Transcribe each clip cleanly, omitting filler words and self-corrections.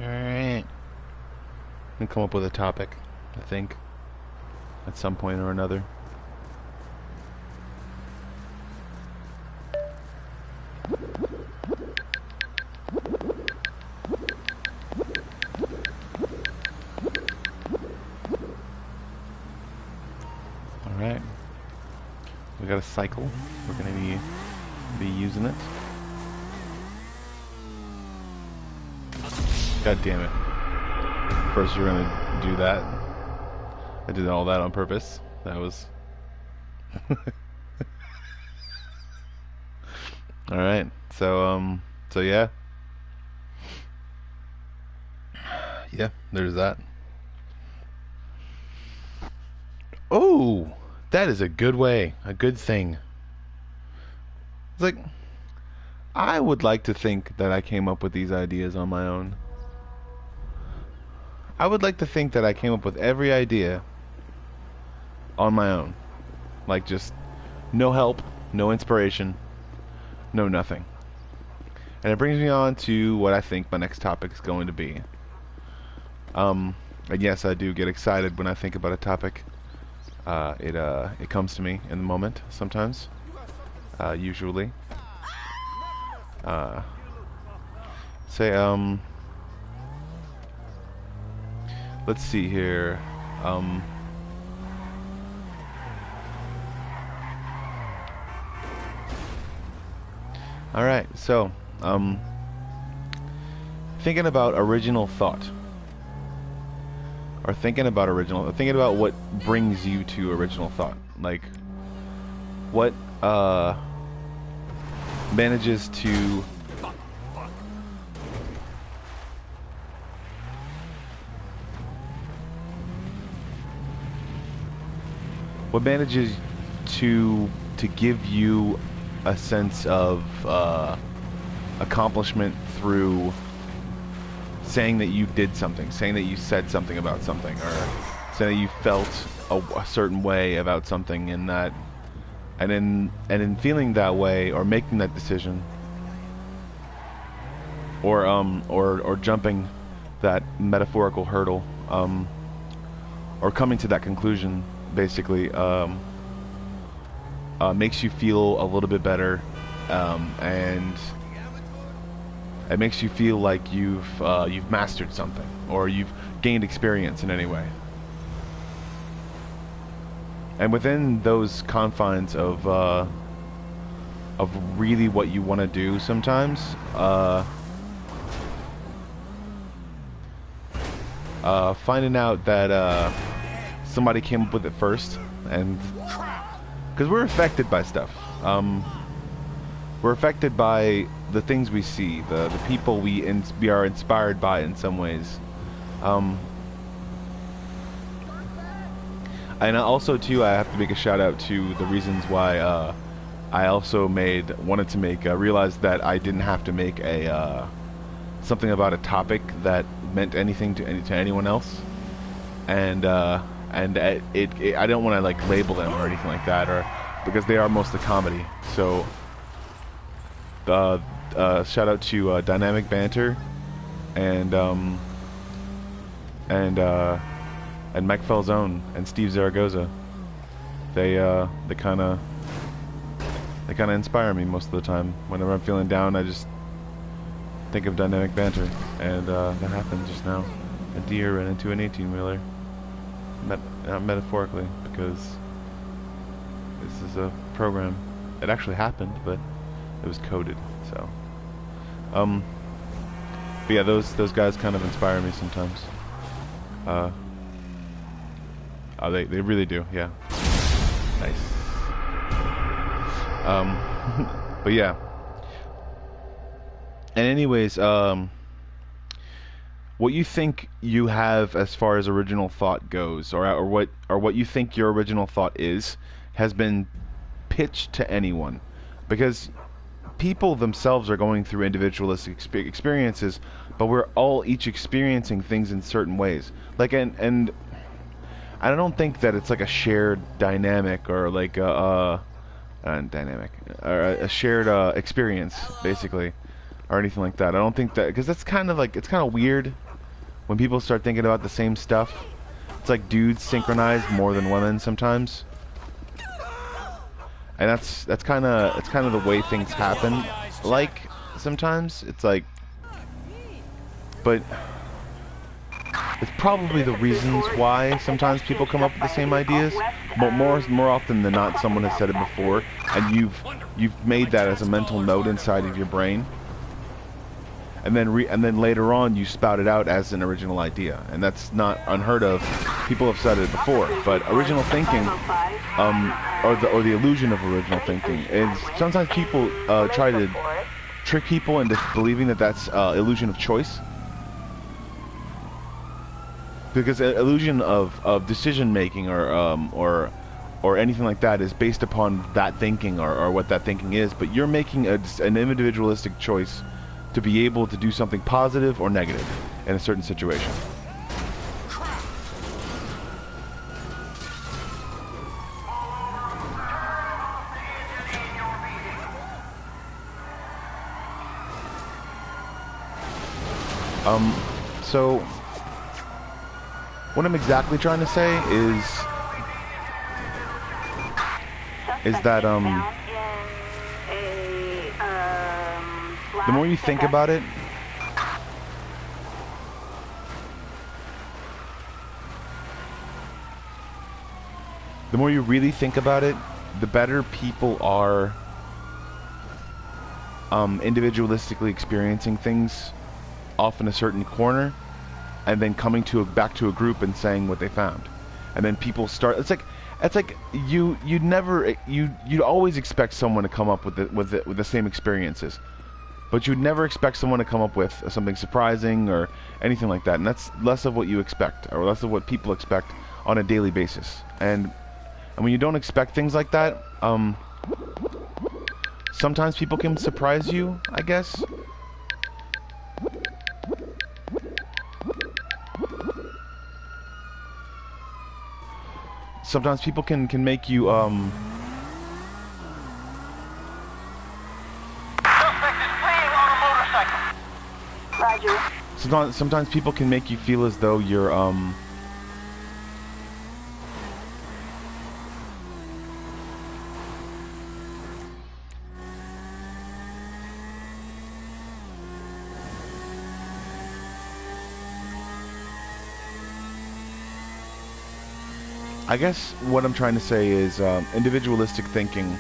Alright. We come up with a topic, I think, at some point or another. Alright. We got a cycle. We're gonna be using it. God damn it. First we're gonna do that. I did all that on purpose. That was Alright. So yeah. Yeah, there's that. Oh, that is a good way, a good thing. It's like, I would like to think that I came up with these ideas on my own. I would like to think that I came up with every idea on my own. Like, just no help, no inspiration, no nothing. And it brings me on to what I think my next topic is going to be. And yes, I do get excited when I think about a topic. It comes to me in the moment sometimes. Usually. Let's see here. Alright, so, thinking about original thought. Or thinking about what brings you to original thought. Like, what, manages to give you a sense of accomplishment through saying that you did something, saying that you said something about something, or saying that you felt a certain way about something, and in feeling that way or making that decision, or jumping that metaphorical hurdle, or coming to that conclusion, basically, makes you feel a little bit better, and it makes you feel like you've mastered something, or you've gained experience in any way. And within those confines of really what you want to do, sometimes, finding out that somebody came up with it first, and because we're affected by stuff. We're affected by the things we see, the people we are inspired by in some ways. And also too, I have to make a shout out to the reasons why I also realized that I didn't have to make something about a topic that meant anything to anyone else, and I don't want to like label them or anything like that, or because they are mostly comedy. So shout out to Dynamic Banter and Mike Falzone and Steve Zaragoza. They kind of inspire me most of the time. Whenever I'm feeling down, I just think of Dynamic Banter, and that happened just now. A deer ran into an 18-wheeler. Not metaphorically, because this is a program. It actually happened, but it was coded. So, but yeah, those guys kind of inspire me sometimes. They really do. Yeah. Nice. But yeah. And anyways, what you think you have as far as original thought goes, or what you think your original thought is, has been pitched to anyone, because people themselves are going through individualistic experiences, but we're all each experiencing things in certain ways. Like, and I don't think that it's like a shared dynamic, or like a shared experience, basically, or anything like that. I don't think that, because that's kind of like, it's kind of weird when people start thinking about the same stuff, it's like dudes synchronize more than women sometimes. And that's kind of the way things happen. Like sometimes it's like, but it's probably the reasons why sometimes people come up with the same ideas. But more often than not, someone has said it before, and you've made that as a mental note inside of your brain. And then later on you spout it out as an original idea, and that's not unheard of. People have said it before, but original thinking, or the illusion of original thinking, is sometimes people try to trick people into believing that that's illusion of choice, because illusion of decision making or anything like that is based upon that thinking or what that thinking is. But you're making an individualistic choice to be able to do something positive or negative in a certain situation. So what I'm exactly trying to say is that the more you think about it, the more you really think about it, the better people are individualistically experiencing things off in a certain corner, and then coming back to a group and saying what they found. And then people start, it's like you'd always expect someone to come up with the same experiences, but you'd never expect someone to come up with something surprising or anything like that. And that's less of what you expect, or less of what people expect on a daily basis. And when you don't expect things like that, sometimes people can surprise you, I guess. Sometimes people can make you Roger. Sometimes people can make you feel as though you're I guess what I'm trying to say is individualistic thinking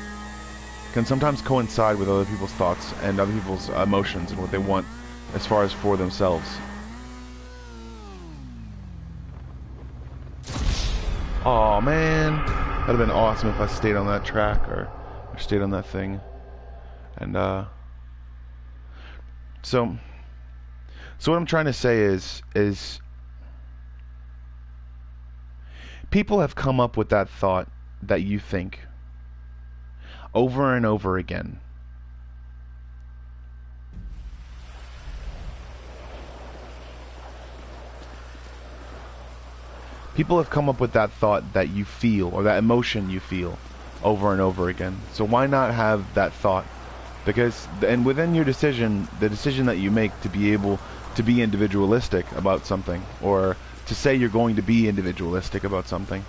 can sometimes coincide with other people's thoughts and other people's emotions and what they want as far as for themselves. Aw, man, that'd have been awesome if I stayed on that track or stayed on that thing. And so what I'm trying to say is people have come up with that thought that you think over and over again. People have come up with that thought that you feel, or that emotion you feel, over and over again. So why not have that thought? Because, and within your decision, the decision that you make to be able to be individualistic about something, or to say you're going to be individualistic about something,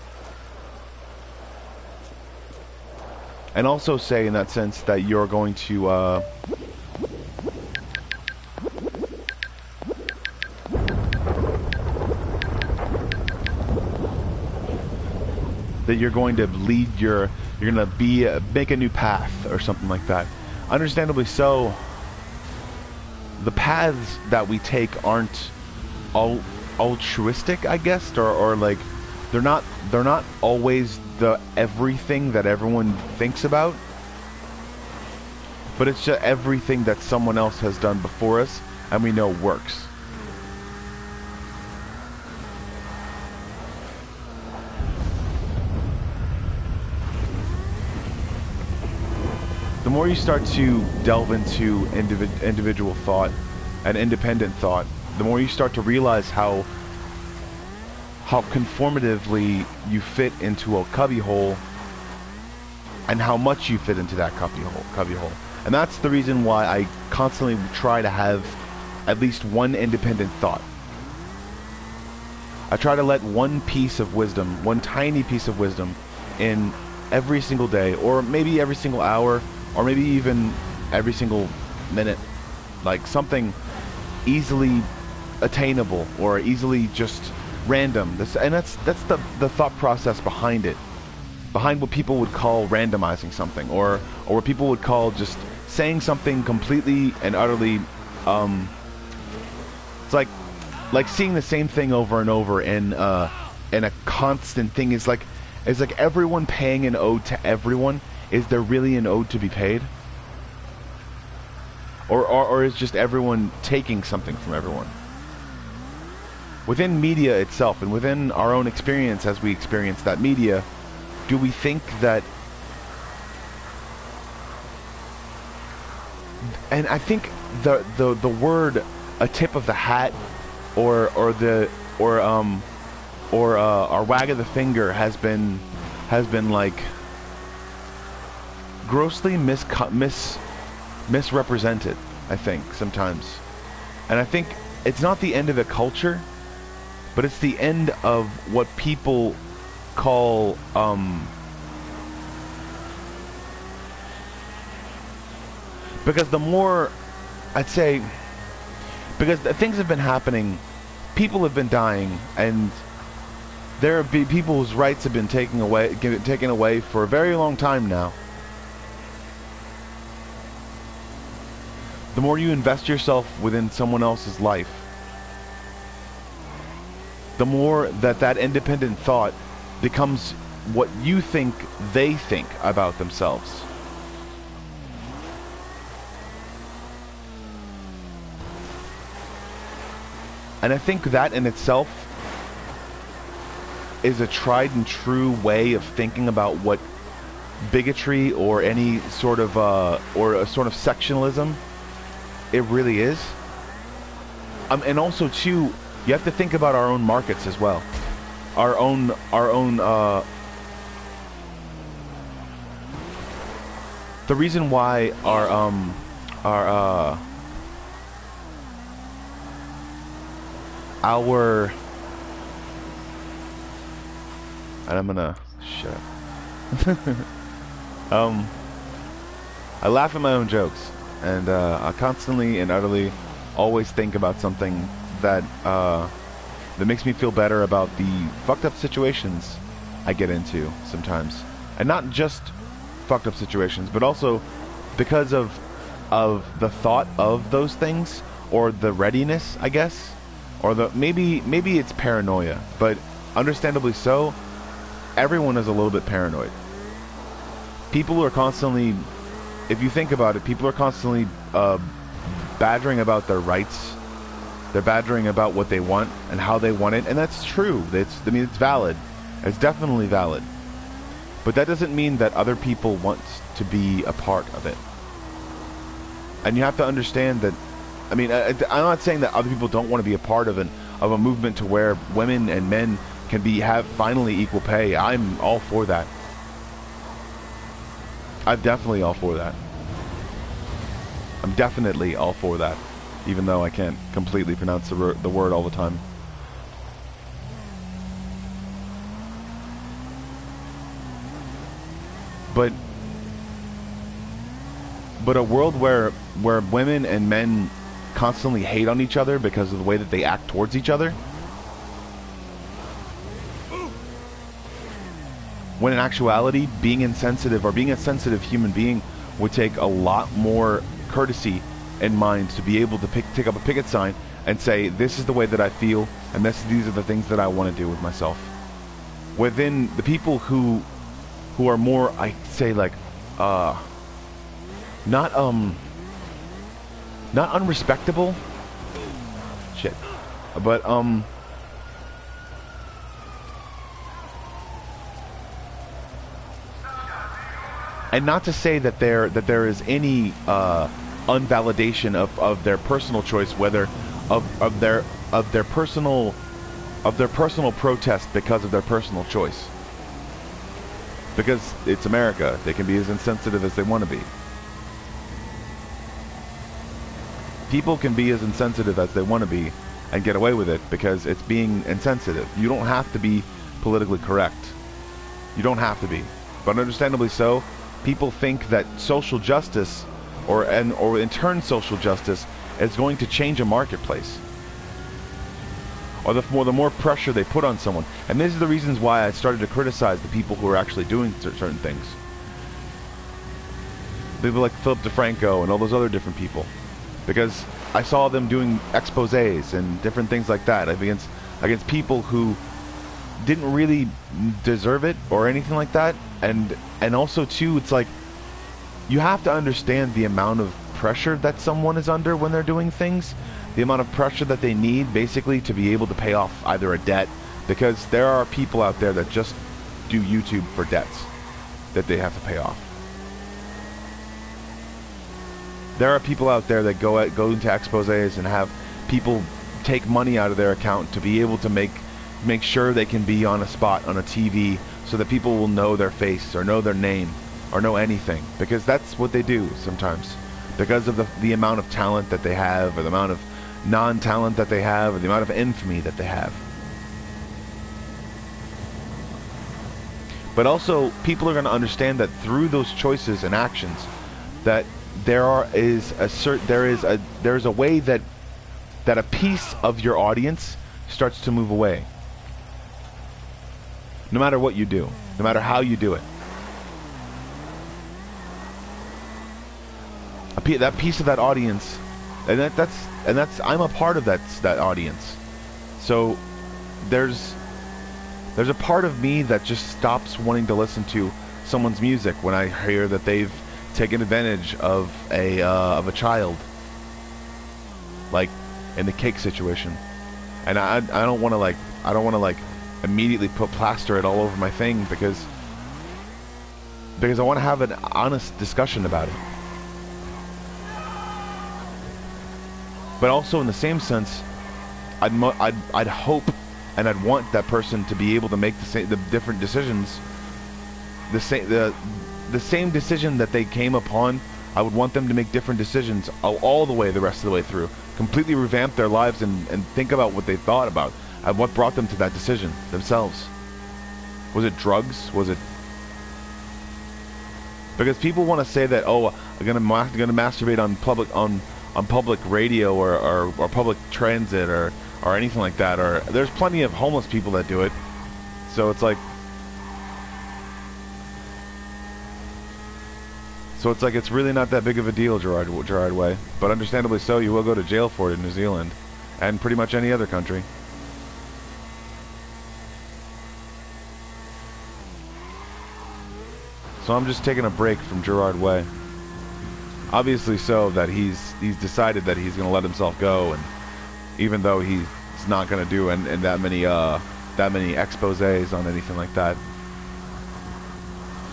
and also say in that sense that you're going to that you're going to lead you're going to make a new path or something like that. Understandably so, the paths that we take aren't all altruistic, I guess, or like they're not always the everything that everyone thinks about, but it's just everything that someone else has done before us and we know works. The more you start to delve into individual thought and independent thought, the more you start to realize how conformatively you fit into a cubbyhole, and how much you fit into that cubbyhole. And that's the reason why I constantly try to have at least one independent thought. I try to let one piece of wisdom, one tiny piece of wisdom, in every single day, or maybe every single hour, or maybe even every single minute. Like something easily attainable, or easily just random. And that's the thought process behind it. Behind what people would call randomizing something, or what people would call just saying something completely and utterly, it's like seeing the same thing over and over in a constant thing. Is like everyone paying an ode to everyone. Is there really an ode to be paid? Or is just everyone taking something from everyone? Within media itself, and within our own experience as we experience that media, do we think that... And I think the word a tip of the hat, or our wag of the finger has been like grossly misrepresented, I think, sometimes. And I think it's not the end of the culture, but it's the end of what people call because the more, I'd say, because things have been happening, people have been dying, and there have been people whose rights have been taken away for a very long time now. The more you invest yourself within someone else's life, the more that independent thought becomes what you think they think about themselves. And I think that in itself is a tried and true way of thinking about what bigotry or any sort of or a sort of sectionalism it really is. And also too, you have to think about our own markets as well. Our own the reason why our and I'm gonna shut up. I laugh at my own jokes, and I constantly and utterly always think about something that that makes me feel better about the fucked up situations I get into sometimes, and not just fucked up situations, but also because of the thought of those things, or the readiness, I guess, or the maybe it's paranoia, but understandably so. Everyone is a little bit paranoid. People are constantly, if you think about it, people are constantly badgering about their rights. They're badgering about what they want and how they want it, and that's true. It's valid. It's definitely valid. But that doesn't mean that other people want to be a part of it. And you have to understand that. I mean, I'm not saying that other people don't want to be a part of a movement to where women and men can have finally equal pay. I'm all for that. I'm definitely all for that. I'm definitely all for that, even though I can't completely pronounce the word all the time. But a world where women and men constantly hate on each other because of the way that they act towards each other, when in actuality being insensitive, or being a sensitive human being, would take a lot more courtesy in mind to be able to take up a picket sign and say, this is the way that I feel, and these are the things that I want to do with myself. Within the people who are more, I say, like not unrespectable shit, but and not to say that there is any unvalidation of their personal choice, whether of their personal protest because of their personal choice, because it's America. They can be as insensitive as they want to be. People can be as insensitive as they want to be, and get away with it because it's being insensitive. You don't have to be politically correct. You don't have to be. But understandably so, people think that social justice, or in turn social justice, is going to change a marketplace. Or the more pressure they put on someone. And these are the reasons why I started to criticize the people who are actually doing certain things. People like Philip DeFranco and all those other different people. Because I saw them doing exposés and different things like that against people who didn't really deserve it or anything like that. And also too, it's like, you have to understand the amount of pressure that someone is under when they're doing things. The amount of pressure that they need basically to be able to pay off either a debt, because there are people out there that just do YouTube for debts that they have to pay off. There are people out there that go into exposés and have people take money out of their account to be able to make sure they can be on a spot on a TV so that people will know their face or know their name or know anything, because that's what they do sometimes, because of the amount of talent that they have, or the amount of non-talent that they have, or the amount of infamy that they have. But also, people are going to understand that through those choices and actions, that there is a way that a piece of your audience starts to move away. No matter what you do, no matter how you do it. That piece of that audience, and that's I'm a part of that audience. So there's a part of me that just stops wanting to listen to someone's music when I hear that they've taken advantage of a child, like in the cake situation. And I don't want to immediately plaster it all over my thing, because I want to have an honest discussion about it. But also in the same sense, I'd hope and I'd want that person to be able to make the different decisions, the same decision that they came upon. I would want them to make different decisions all the way, the rest of the way through, completely revamp their lives and think about what they thought about and what brought them to that decision themselves. Was it drugs? Was it? Because people want to say that, oh, I'm gonna masturbate on public radio or public transit or anything like that, or there's plenty of homeless people that do it. So it's like it's really not that big of a deal, Gerard Way. But understandably so, you will go to jail for it in New Zealand and pretty much any other country. So I'm just taking a break from Gerard Way. Obviously so, that he's decided that he's going to let himself go, and even though he's not going to do and that many exposés on anything like that,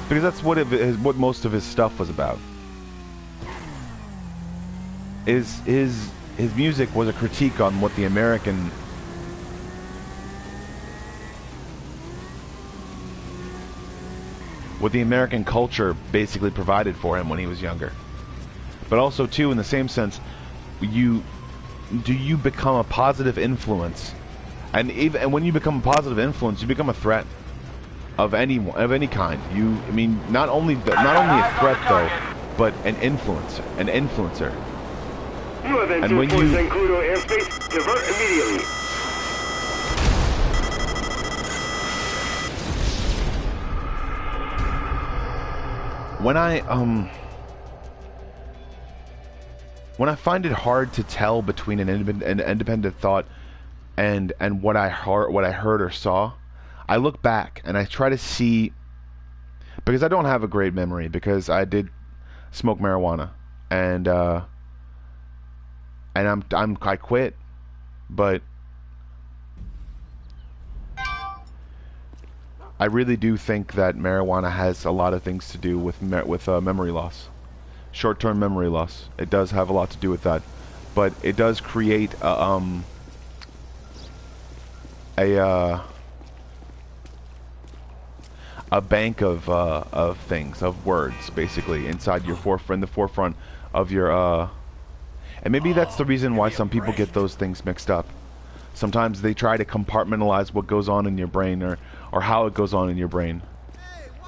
because that's what most of his stuff was about. His music was a critique on what the American culture basically provided for him when he was younger. But also too, in the same sense, you become a positive influence, and when you become a positive influence, you become a threat of any kind. Not only a threat though, but an influencer. You have entered Fort Zancudo airspace. Divert immediately. When I find it hard to tell between an independent thought and what I heard or saw, I look back and I try to see, because I don't have a great memory, because I did smoke marijuana and I quit, but I really do think that marijuana has a lot of things to do with memory loss. Short-term memory loss. It does have a lot to do with that, but it does create a bank of things, of words, basically inside your the forefront of your and maybe that's the reason why some people get those things mixed up. Sometimes they try to compartmentalize what goes on in your brain or how it goes on in your brain.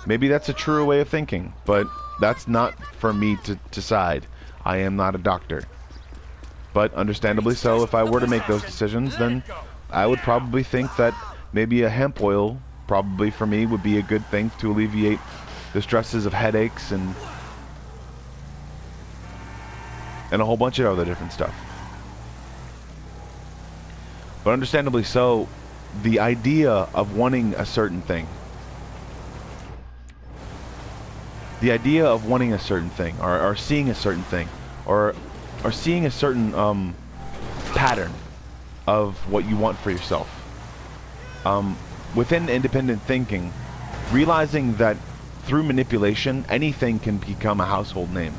Maybe that's a truer way of thinking, but that's not for me to decide. I am not a doctor. But understandably so, if I were to make those decisions, then I would probably think that maybe a hemp oil, probably for me, would be a good thing to alleviate the stresses of headaches and a whole bunch of other different stuff. But understandably so, the idea of wanting a certain thing, or seeing a certain thing, or seeing a certain pattern of what you want for yourself. Within independent thinking, realizing that through manipulation, anything can become a household name.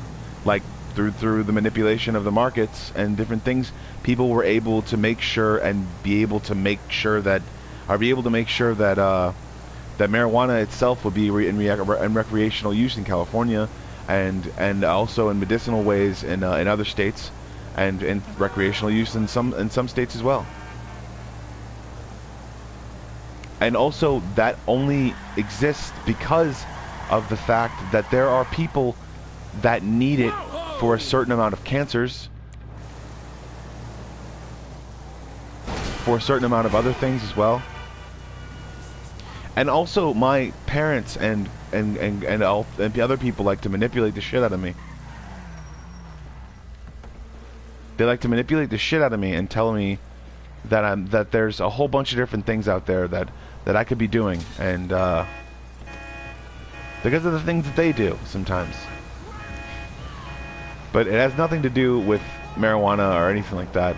Like through the manipulation of the markets and different things, people were able to make sure and be able to make sure that that marijuana itself would be in recreational use in California, and also in medicinal ways in other states, and in recreational use in some states as well. And also that only exists because of the fact that there are people that need it for a certain amount of cancers, for a certain amount of other things as well. And also my parents and the other people like to manipulate the shit out of me. They like to manipulate the shit out of me and tell me that there's a whole bunch of different things out there that I could be doing, and because of the things that they do sometimes. But it has nothing to do with marijuana or anything like that,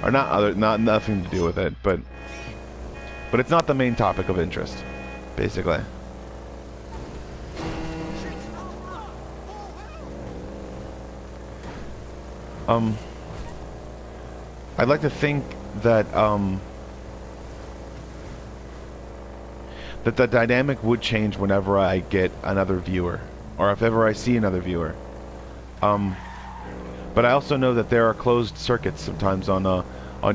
not nothing to do with it, but it's not the main topic of interest, basically. I'd like to think that that the dynamic would change whenever I get another viewer, or if ever I see another viewer. But I also know that there are closed circuits sometimes on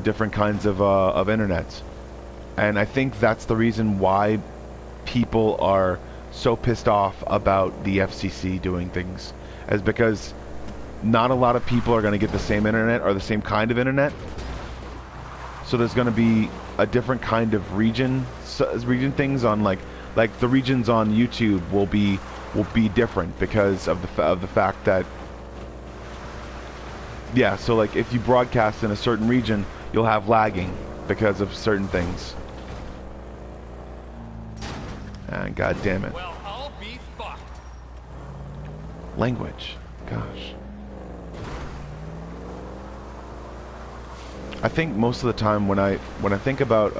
different kinds of internets, and I think that's the reason why people are so pissed off about the FCC doing things, is because not a lot of people are going to get the same internet or the same kind of internet. So there's going to be a different kind of region things on like the regions on YouTube will be different because of the fact that, yeah, so like if you broadcast in a certain region, you'll have lagging because of certain things. And god damn it. Well, I'll be fucked. Language. Gosh. I think most of the time when I think about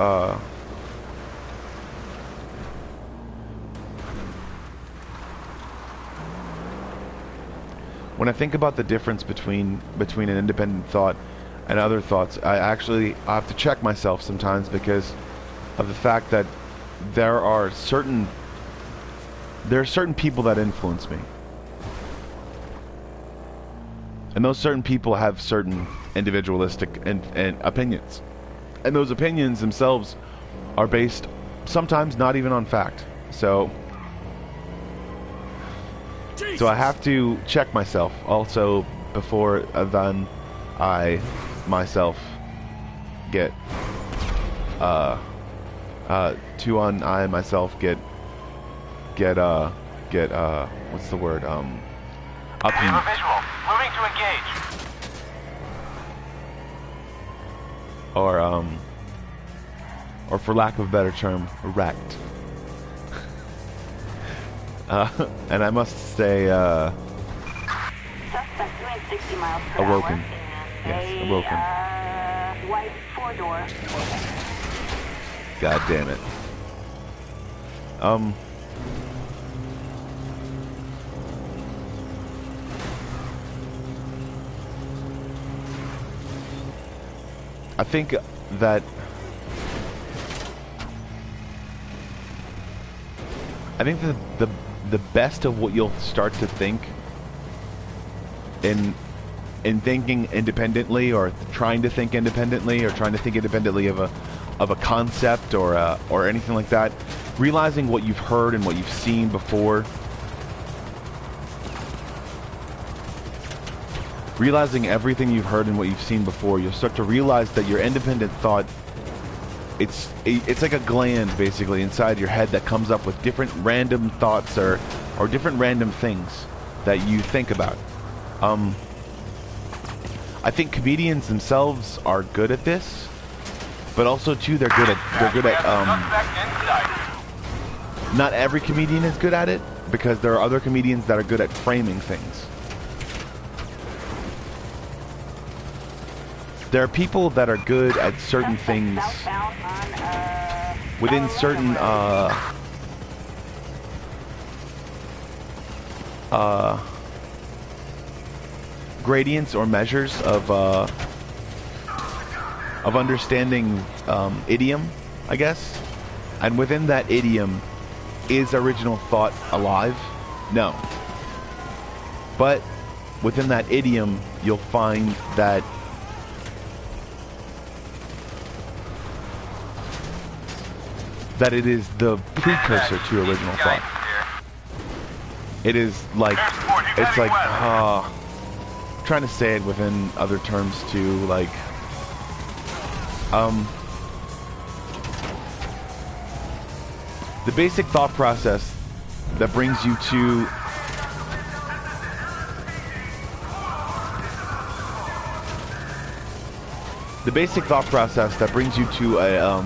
when I think about the difference between an independent thought and other thoughts, I have to check myself sometimes because of the fact that there are certain people that influence me. And those certain people have certain individualistic and opinions. And those opinions themselves are based sometimes not even on fact. So I have to check myself also before then I myself get what's the word? I have a visual. Moving to engage. Or for lack of a better term, wrecked. And I must say, Suspect doing 60 miles per awoken. hour. Yes, awoken. White 4-door. God damn it. I think that the best of what you'll start to think in in thinking independently, or trying to think independently, or trying to think independently of a concept or anything like that. Realizing what you've heard and what you've seen before. Realizing everything you've heard and what you've seen before, you'll start to realize that your independent thought, it's like a gland basically inside your head that comes up with different random thoughts or different random things that you think about. I think comedians themselves are good at this, but also too they're good at not every comedian is good at it, because there are other comedians that are good at framing things. There are people that are good at certain things within certain gradients or measures of understanding idiom, I guess. And within that idiom, is original thought alive? No. But within that idiom, you'll find that it is the precursor to original thought. It is like, it's like, trying to say it within other terms too, like, the basic thought process that brings you to a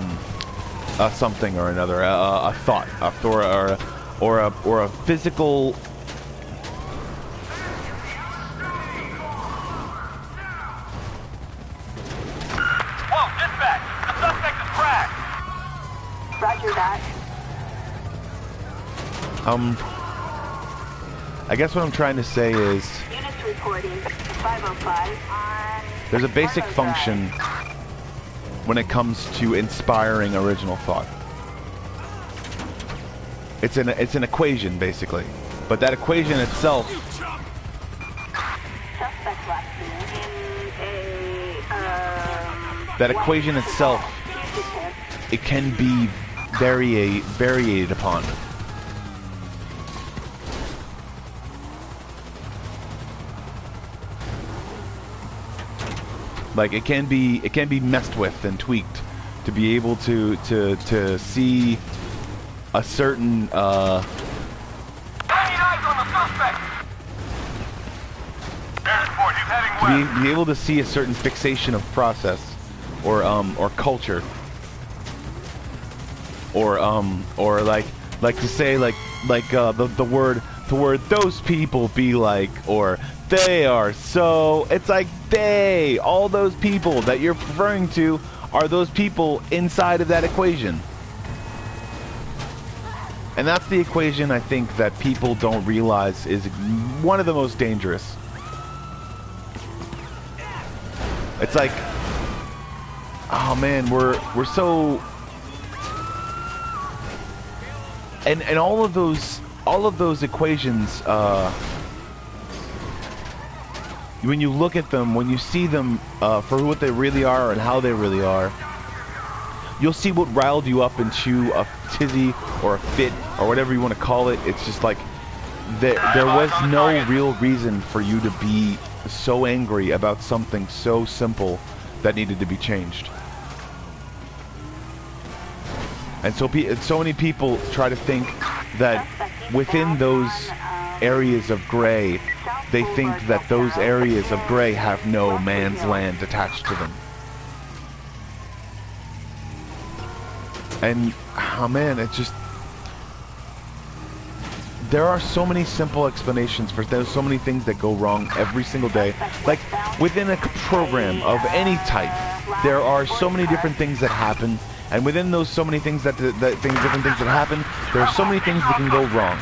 something or another, a thought, or a physical. Whoa, dispatch! The suspect is cracked! Roger that. I guess what I'm trying to say is, Units reporting 505 on... there's a basic function when it comes to inspiring original thought. It's an equation basically, but that equation itself, Suspect last seen in a... that equation itself, it can be varied upon. Like it can be messed with and tweaked to be able to see a certain Eyes on the suspect! Airport, he's heading west. be able to see a certain fixation of process or culture or like to say the word those people be like, or they are so, it's like all those people that you're referring to are those people inside of that equation. And that's the equation I think that people don't realize is one of the most dangerous. It's like, oh man, we're so, and all of those equations, when you look at them, when you see them for what they really are and how they really are, you'll see what riled you up into a tizzy or a fit or whatever you want to call it. It's just like there was no real reason for you to be so angry about something so simple that needed to be changed. And so many people try to think that within those areas of gray, they think that those areas of gray have no man's land attached to them. And, oh man, it's just, there are so many simple explanations for, there's so many things that go wrong every single day. Like, within a program of any type, there are so many different things that happen, and within those so many things different things that happen, there are so many things that can go wrong.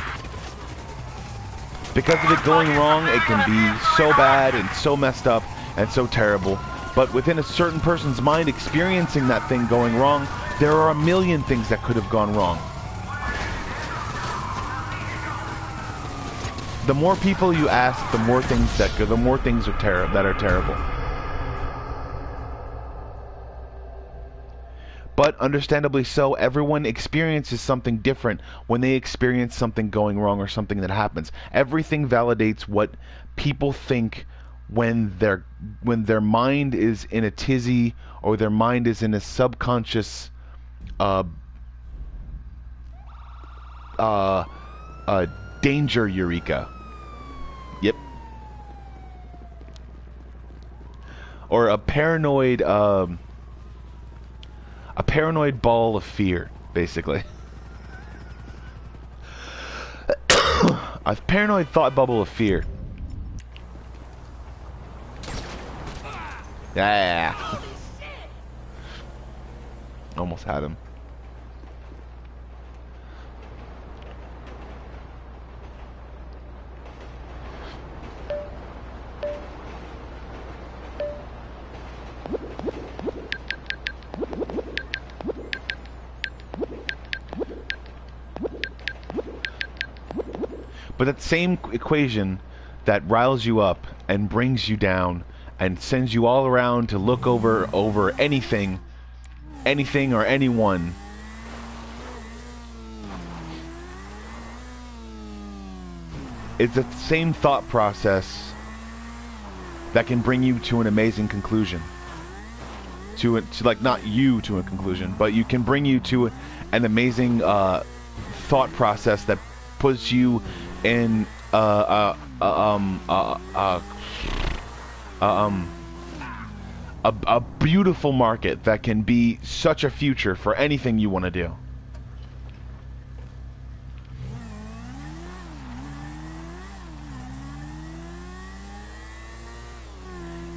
Because of it going wrong, it can be so bad and so messed up and so terrible. But within a certain person's mind experiencing that thing going wrong, there are a million things that could have gone wrong. the more people you ask, the more things are terrible. But understandably so, everyone experiences something different when they experience something going wrong or something that happens. Everything validates what people think when their mind is in a tizzy or their mind is in a subconscious danger eureka. Yep. Or a paranoid ball of fear, basically. A paranoid thought bubble of fear. Yeah. Almost had him. But that same equation that riles you up and brings you down and sends you all around to look over anything or anyone, it's the same thought process that can bring you to an amazing conclusion. To like, not you to a conclusion, but you can bring you to an amazing thought process that puts you in a beautiful market that can be such a future for anything you want to do.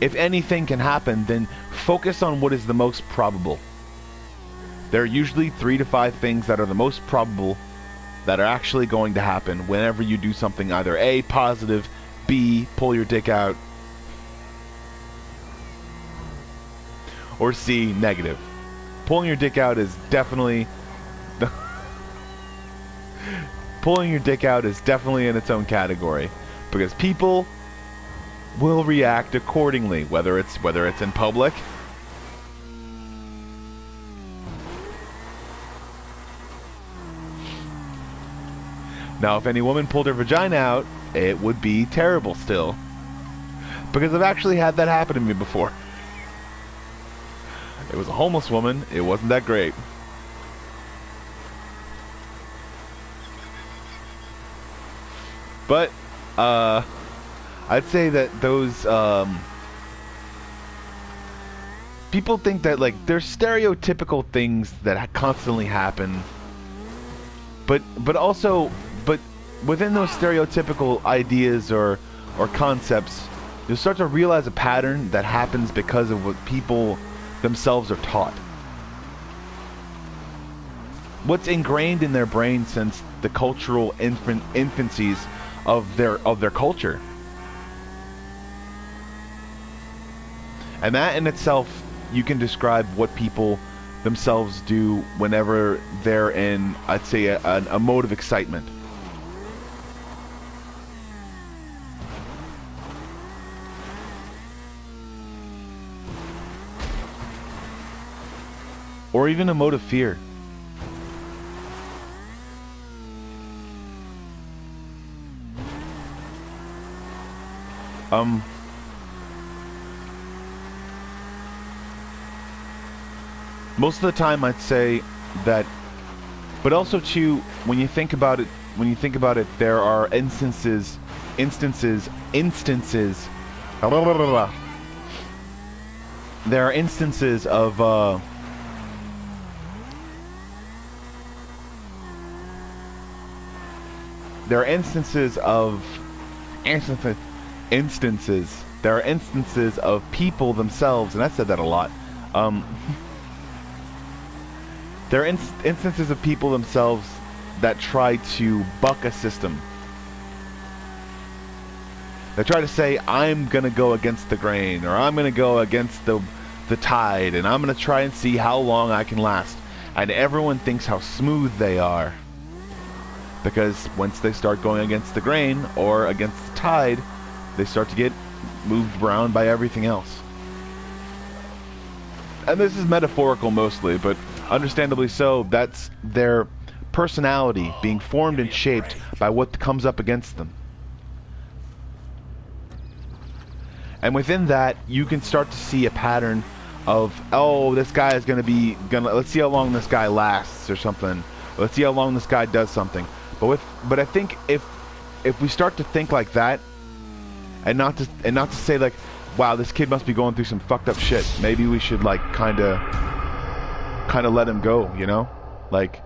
If anything can happen, then focus on what is the most probable. There are usually 3 to 5 things that are the most probable that are actually going to happen whenever you do something either A, positive, B, pull your dick out, or C, negative. Pulling your dick out is definitely pulling your dick out is definitely in its own category, because people will react accordingly, whether it's in public, now if any woman pulled her vagina out, it would be terrible still, because I've actually had that happen to me before. It was a homeless woman. It wasn't that great. But I'd say that those people think that, like, there's stereotypical things that constantly happen, but within those stereotypical ideas or concepts, you'll start to realize a pattern that happens because of what people themselves are taught. What's ingrained in their brain since the cultural infancies of their culture. And that in itself, you can describe what people themselves do whenever they're in, I'd say, a mode of excitement. Or even a mode of fear. Most of the time I'd say that, but also too, when you think about it, there are instances, there are instances of, there are instances of people themselves, and I said that a lot. There are instances of people themselves that try to buck a system. They try to say, I'm gonna go against the grain, or I'm gonna go against the tide, and I'm gonna try and see how long I can last. And everyone thinks how smooth they are. because once they start going against the grain or against the tide, they start to get moved around by everything else. And this is metaphorical mostly, but understandably so. That's their personality being formed and shaped by what comes up against them. And within that, you can start to see a pattern of, oh, this guy is let's see how long this guy lasts or something. Let's see how long this guy does something. But I think if we start to think like that, and not to say like, wow, this kid must be going through some fucked up shit, maybe we should like kind of let him go, you know? Like,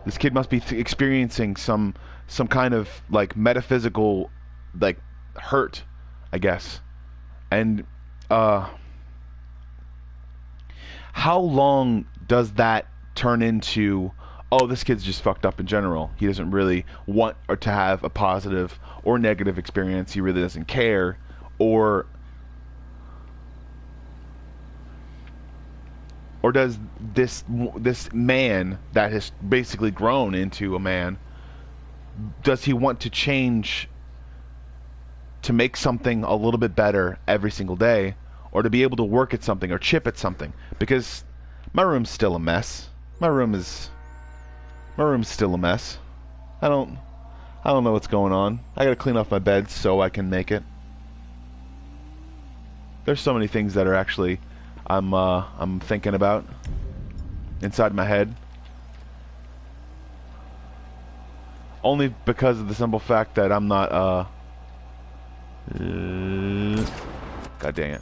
this kid must be experiencing some kind of like metaphysical like hurt, I guess. And how long does that turn into, oh, this kid's just fucked up in general. He doesn't really want or to have a positive or negative experience. He really doesn't care. Or does this man that has basically grown into a man, does he want to change to make something a little bit better every single day, or to be able to work at something or chip at something? Because my room's still a mess. My room's still a mess. I don't know what's going on. I gotta clean off my bed so I can make it. There's so many things that are actually I'm thinking about inside my head. Only because of the simple fact that I'm not God dang it.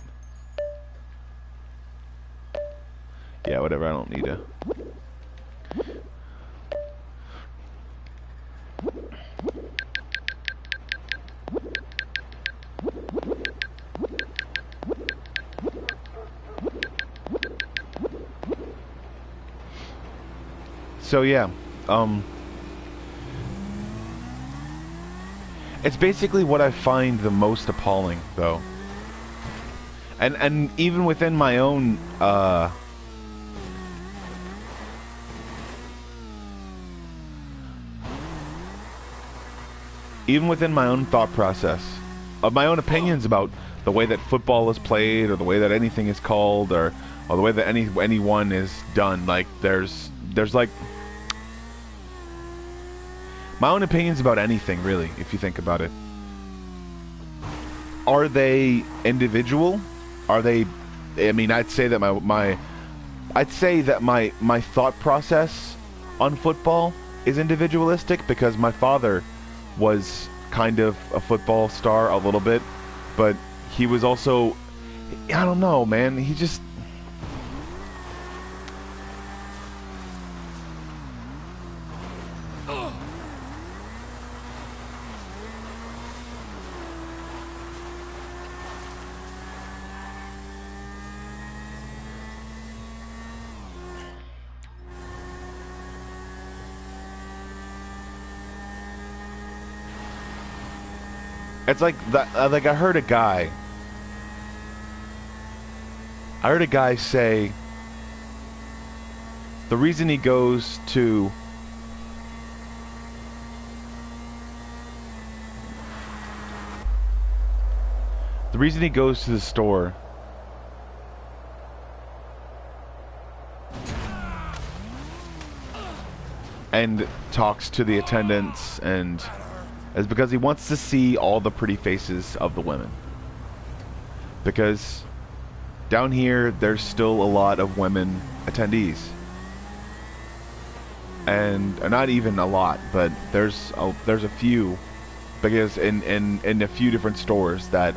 Yeah, whatever, I don't need to. So yeah, it's basically what I find the most appalling, though. And even within my own even within my own thought process of my own opinions about the way that football is played, or the way that anything is called, or the way that anyone is done, like there's like my own opinions about anything, really, if you think about it. Are they individual? Are they, I mean, I'd say that my thought process on football is individualistic, because my father was kind of a football star a little bit, but he was also, I don't know, man, he just, it's like that. Like I heard a guy say the reason he goes to the store and talks to the attendants and is because he wants to see all the pretty faces of the women. Because down here, there's still a lot of women attendees. And not even a lot, but there's a few, because in a few different stores that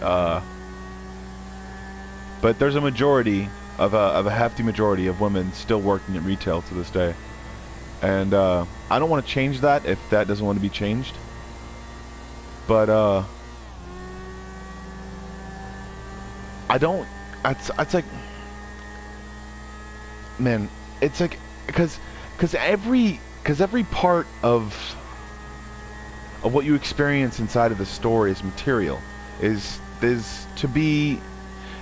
but there's a majority of a hefty majority of women still working at retail to this day. And I don't want to change that if that doesn't want to be changed. But I don't. It's like, man, it's like because every part of what you experience inside of the store is material, is to be,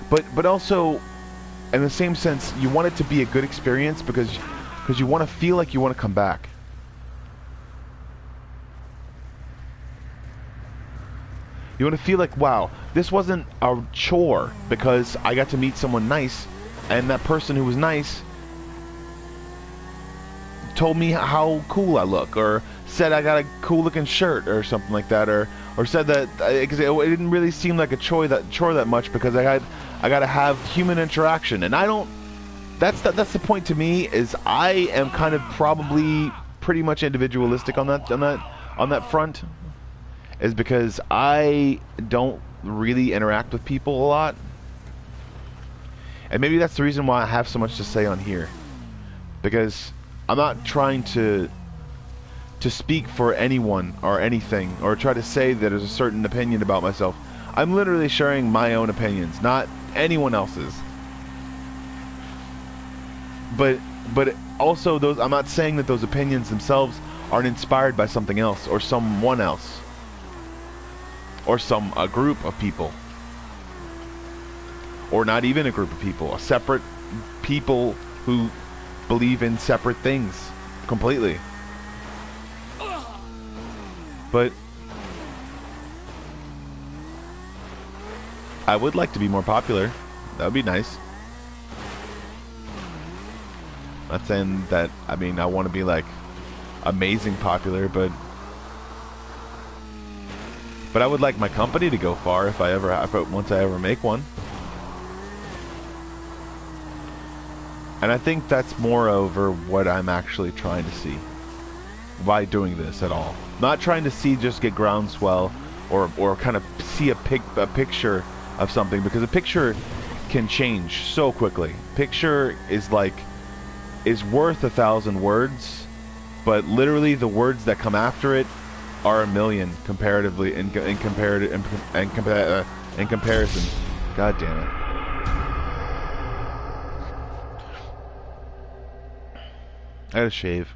but also in the same sense you want it to be a good experience because you want to feel like you want to come back. You want to feel like, wow, this wasn't a chore because I got to meet someone nice, and that person who was nice told me how cool I look, or said I got a cool looking shirt or something like that, or said that because it didn't really seem like a chore that much because I got to have human interaction, and I don't. That's the point to me, is I am kind of probably pretty much individualistic on that front, is because I don't really interact with people a lot, and maybe that's the reason why I have so much to say on here, because I'm not trying to speak for anyone or anything, or try to say that there's a certain opinion about myself. I'm literally sharing my own opinions, not anyone else's. But also, those, I'm not saying that those opinions themselves aren't inspired by something else or someone else or a group of people, or not even a group of people, a separate people who believe in separate things completely. But I would like to be more popular. That would be nice. Not saying that, I mean, I want to be like amazing popular, but I would like my company to go far once I ever make one. And I think that's moreover what I'm actually trying to see by doing this at all. Not trying to see just get groundswell or kind of see a picture of something, because a picture can change so quickly. Picture is worth 1,000 words, but literally the words that come after it are 1,000,000 comparatively in comparison. God damn it. I gotta shave.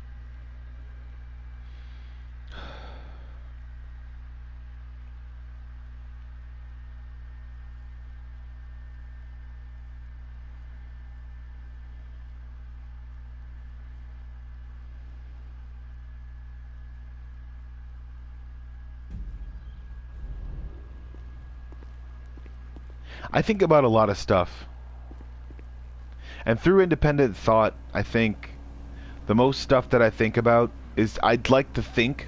I think about a lot of stuff. And through independent thought, I think the most stuff that I think about is, I'd like to think,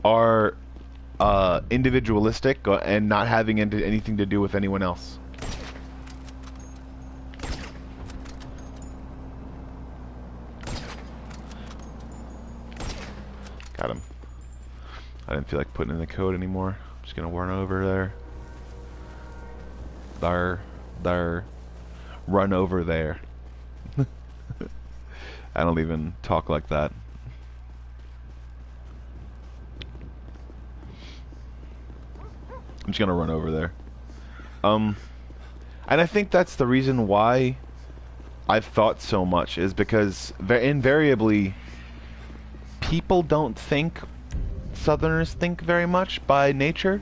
are individualistic and not having anything to do with anyone else. Got him. I didn't feel like putting in the code anymore. I'm just gonna run over there. There. Run over there. I don't even talk like that. I'm just gonna run over there. And I think that's the reason why I've thought so much, is because invariably people don't think Southerners think very much by nature.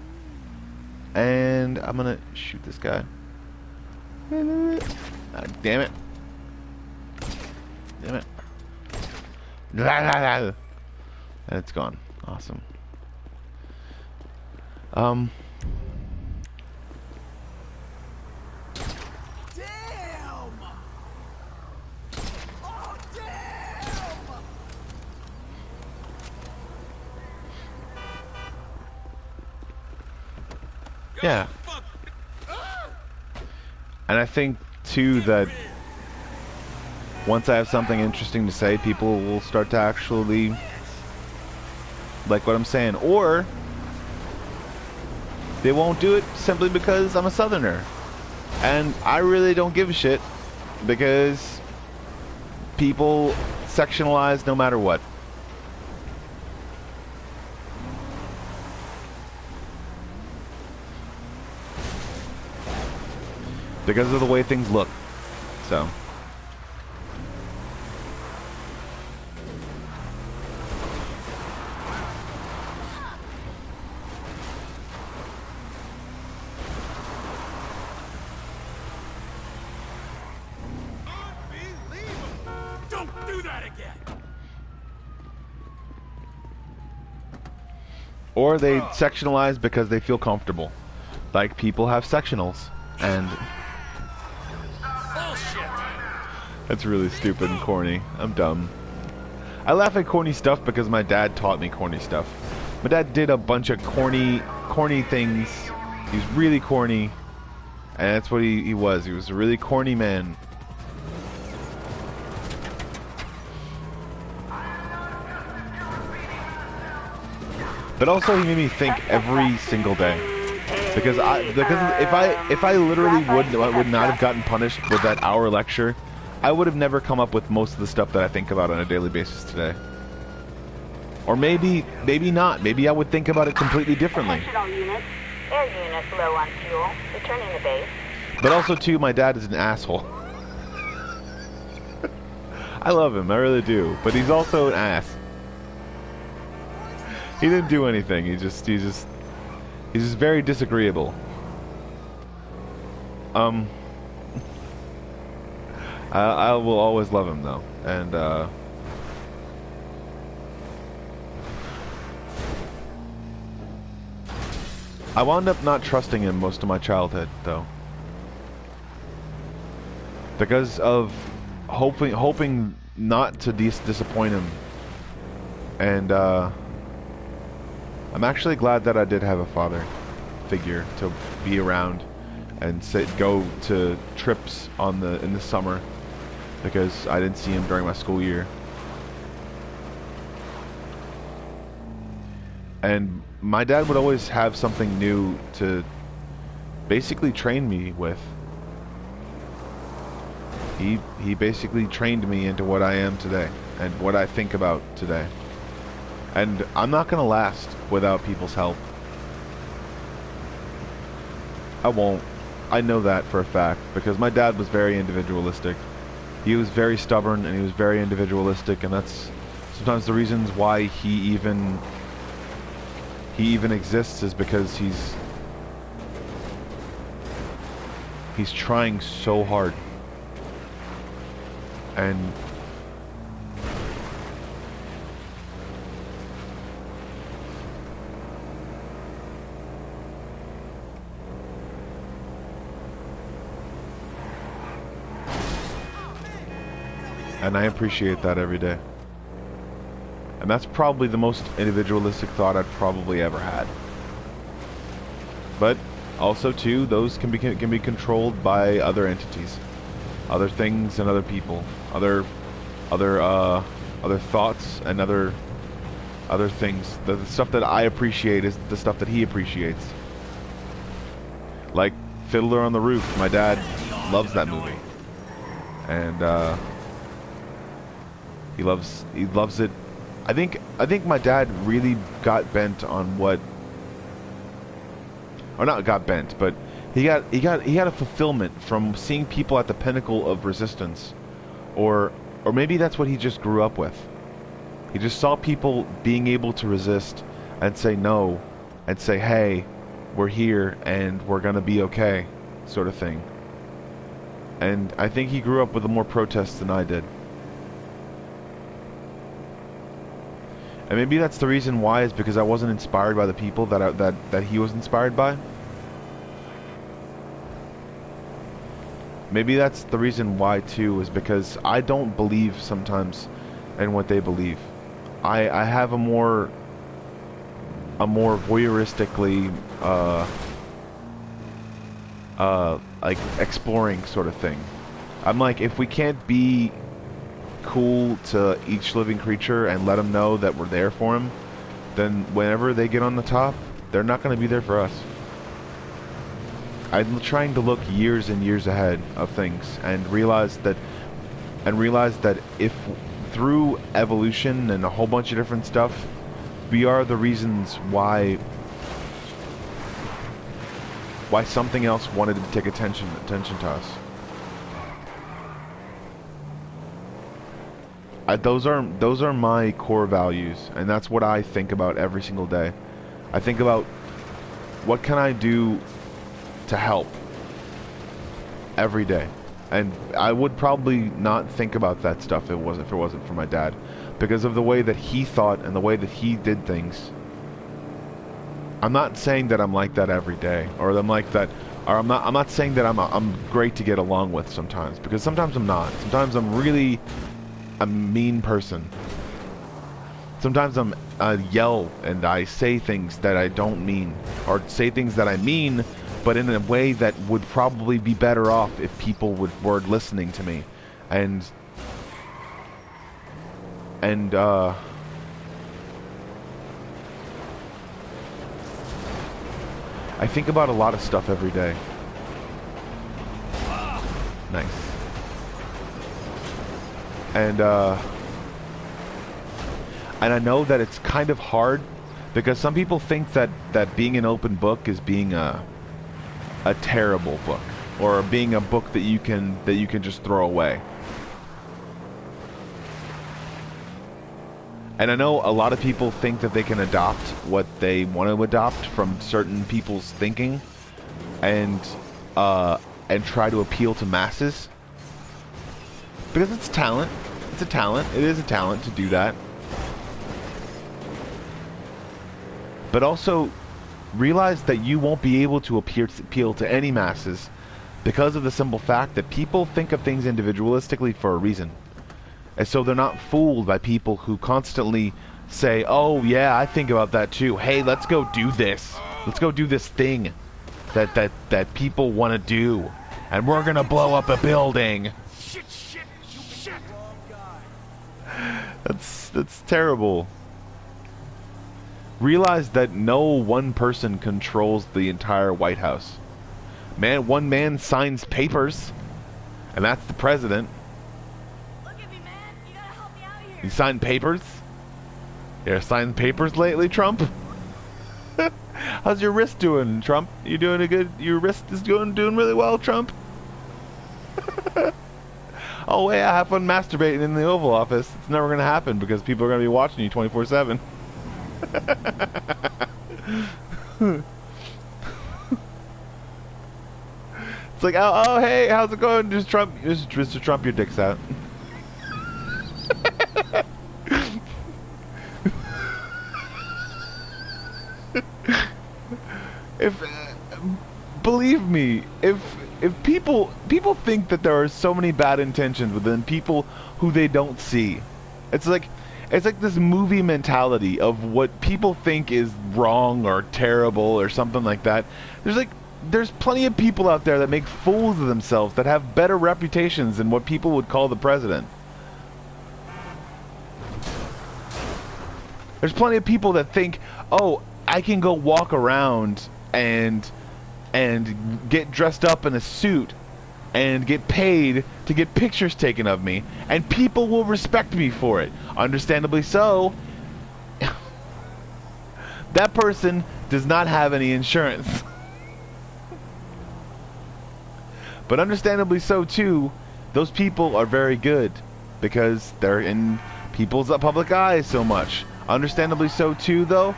And I'm gonna shoot this guy. Damn it. Damn it. And it's gone. Awesome. Damn! Oh, damn! Yeah. And I think too that once I have something interesting to say, people will start to actually like what I'm saying, or they won't do it simply because I'm a Southerner. And I really don't give a shit, because people sectionalize no matter what. Because of the way things look. So. Or they sectionalize because they feel comfortable. Like people have sectionals, and that's really stupid and corny. I'm dumb. I laugh at corny stuff because my dad taught me corny stuff. My dad did a bunch of corny things. He's really corny, and that's what he was. He was a really corny man. But also he made me think every single day. Because if I literally would not have gotten punished with that hour lecture, I would have never come up with most of the stuff that I think about on a daily basis today. Or maybe not. Maybe I would think about it completely differently. Attention all units. Air units low on fuel. Returning to base. But also too, my dad is an asshole. I love him, I really do. But he's also an ass. He didn't do anything. He's just very disagreeable. I will always love him though, and I wound up not trusting him most of my childhood though, because of hoping not to disappoint him, and I'm actually glad that I did have a father figure to be around and go to trips in the summer, because I didn't see him during my school year. And my dad would always have something new to basically train me with. He basically trained me into what I am today and what I think about today. And I'm not gonna last without people's help. I won't. I know that for a fact, because my dad was very individualistic. He was very stubborn and he was very individualistic, and that's sometimes the reasons why he even exists, is because he's trying so hard. And I appreciate that every day. And that's probably the most individualistic thought I've probably ever had. But also too, those can be controlled by other entities, other things, and other people, other thoughts and other things. The stuff that I appreciate is the stuff that he appreciates. Like Fiddler on the Roof. My dad loves that movie, and he loves it. I think my dad really got bent on what, or not got bent, but he had a fulfillment from seeing people at the pinnacle of resistance, or maybe that's what he just grew up with. He just saw people being able to resist and say no, and say, hey, we're here and we're gonna be okay, sort of thing. And I think he grew up with more protest than I did. And maybe that's the reason why, is because I wasn't inspired by the people that he was inspired by. Maybe that's the reason why too, is because I don't believe sometimes in what they believe. I have a more voyeuristically like exploring sort of thing. I'm like, if we can't be cool to each living creature and let them know that we're there for them, then whenever they get on the top, they're not going to be there for us. I'm trying to look years and years ahead of things and realize that if through evolution and a whole bunch of different stuff, we are the reasons why something else wanted to take attention to us. Those are my core values, and that's what I think about every single day. I think about what can I do to help every day, and I would probably not think about that stuff if it wasn't for my dad, because of the way that he thought and the way that he did things. I'm not saying that I'm like that every day, or I'm like that, or I'm not saying that I'm great to get along with sometimes, because sometimes I'm not. Sometimes I'm really a mean person. Sometimes I yell and I say things that I don't mean, or say things that I mean, but in a way that would probably be better off if people were listening to me. And I think about a lot of stuff every day. Nice. And I know that it's kind of hard, because some people think that being an open book is being a terrible book, or being a book that you can just throw away. And I know a lot of people think that they can adopt what they want to adopt from certain people's thinking, and try to appeal to masses, because it's talent. It's a talent. It is a talent to do that. But also realize that you won't be able to appeal to any masses, because of the simple fact that people think of things individualistically for a reason. And so they're not fooled by people who constantly say, oh yeah, I think about that too. Hey, let's go do this. Let's go do this thing that people want to do. And we're gonna blow up a building. Shit, you shit. Wrong guy. That's terrible. Realize that no one person controls the entire White House. One man signs papers, and that's the president. Look at me, man. You gotta help me out here. You signed papers? You signed papers lately, Trump? How's your wrist doing, Trump? You doing a good? Your wrist is doing really well, Trump. Oh wait, I have fun masturbating in the Oval Office. It's never gonna happen because people are gonna be watching you 24/7. It's like, oh hey, how's it going? Just Mr. Trump, your dick's out. If believe me, if people think that there are so many bad intentions within people who they don't see, it's like this movie mentality of what people think is wrong or terrible or something like that. There's plenty of people out there that make fools of themselves that have better reputations than what people would call the president. There's plenty of people that think, oh, I can go walk around and get dressed up in a suit and get paid to get pictures taken of me, and people will respect me for it. Understandably so. That person does not have any insurance. But understandably so too, those people are very good because they're in people's public eye so much. Understandably so too, though.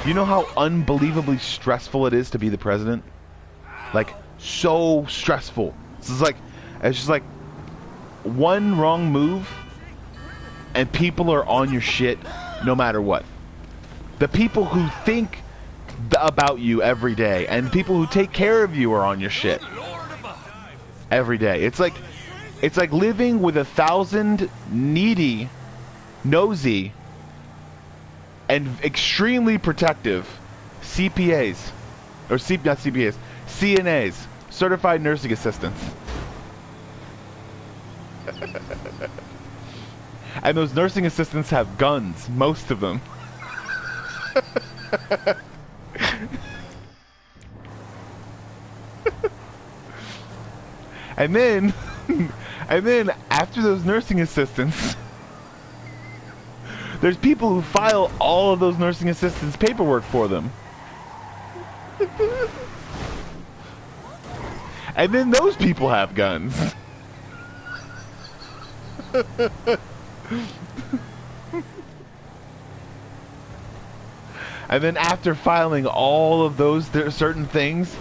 You know how unbelievably stressful it is to be the president? Like, so stressful. It's just like one wrong move and people are on your shit no matter what. The people who think about you every day and people who take care of you are on your shit every day. It's like living with 1,000 needy, nosy, and extremely protective CPAs, or not CPAs, CNAs, certified nursing assistants. And those nursing assistants have guns, most of them. And then after those nursing assistants, there's people who file all of those nursing assistants' paperwork for them. And then those people have guns. And then after filing all of those certain things,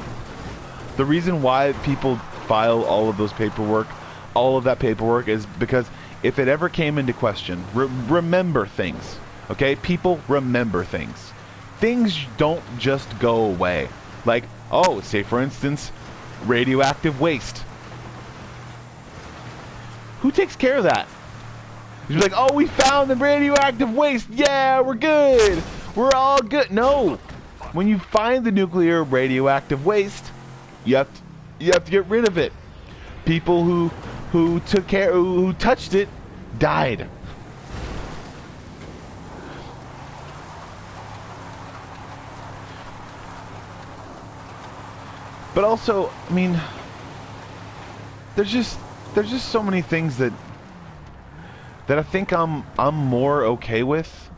the reason why people file all of those paperwork, all of that paperwork, is because if it ever came into question, remember things, okay? People remember things. things don't just go away. Like, oh, say for instance, radioactive waste. Who takes care of that? You're like, oh, we found the radioactive waste. Yeah, we're good. We're all good. No. When you find the nuclear radioactive waste, you have to get rid of it. People who took care, who touched it, died. But also, I mean, there's just so many things that I think I'm more okay with,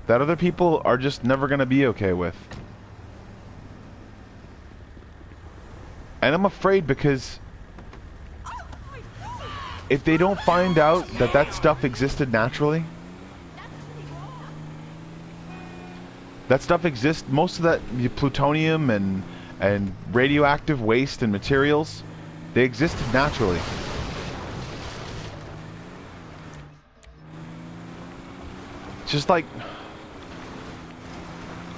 that other people are just never gonna be okay with. And I'm afraid because if they don't find out that that stuff existed naturally, that stuff exists, most of that plutonium and radioactive waste and materials, they existed naturally. Just like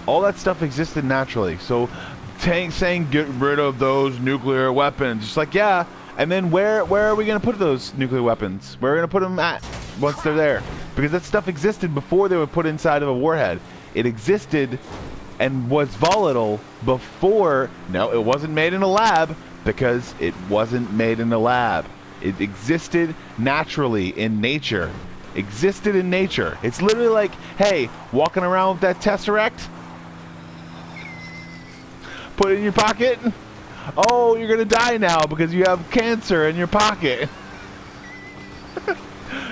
all that stuff existed naturally. So saying get rid of those nuclear weapons, just like, yeah, and then where are we going to put those nuclear weapons? Where are we going to put them at once they're there? Because that stuff existed before they were put inside of a warhead. It existed and was volatile before. No, it wasn't made in a lab, because it wasn't made in a lab. It existed naturally in nature. Existed in nature. It's literally like, hey, walking around with that Tesseract, put it in your pocket. Oh, you're gonna die now because you have cancer in your pocket.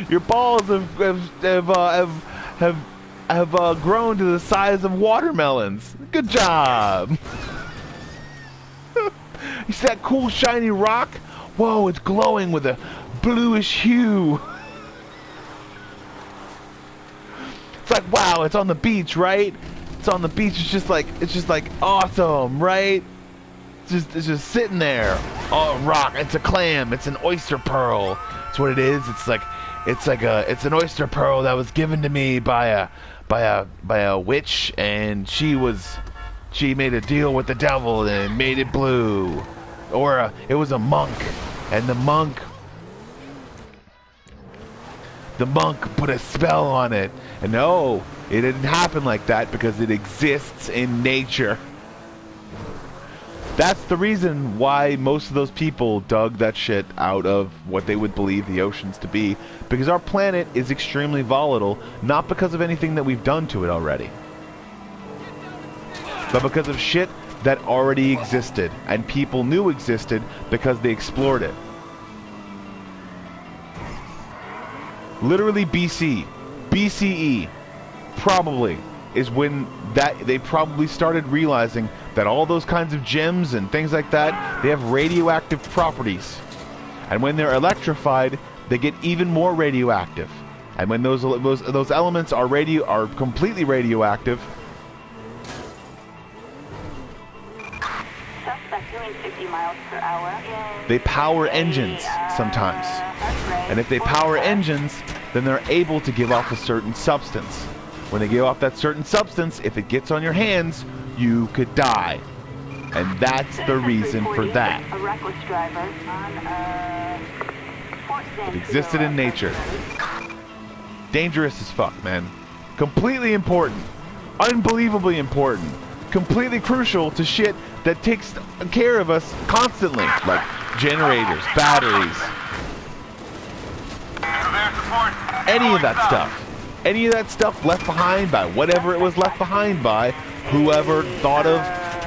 Your balls have grown to the size of watermelons. Good job. You see that cool shiny rock? Whoa, it's glowing with a bluish hue. It's like, wow, it's on the beach, right? It's on the beach. It's just like awesome, right? It's just sitting there. Oh, rock. It's a clam. It's an oyster pearl. That's what it is. It's an oyster pearl that was given to me by a witch, and she made a deal with the devil and made it blue. Or it was a monk, and the monk put a spell on it. And no, it didn't happen like that because it exists in nature. That's the reason why most of those people dug that shit out of what they would believe the oceans to be. Because our planet is extremely volatile, not because of anything that we've done to it already, but because of shit that already existed and people knew existed because they explored it. Literally BCE probably is when they probably started realizing that all those kinds of gems and things like that, they have radioactive properties, and when they're electrified, they get even more radioactive. And when those elements are completely radioactive, they power engines sometimes. And if they power engines, then they're able to give off a certain substance. When they give off that certain substance, if it gets on your hands, you could die. And that's the reason for that. It existed in nature. Dangerous as fuck, man. Completely important. Unbelievably important. Completely crucial to shit that takes care of us constantly. Like generators, batteries. Any of that stuff. Any of that stuff left behind by whatever it was left behind by, whoever thought of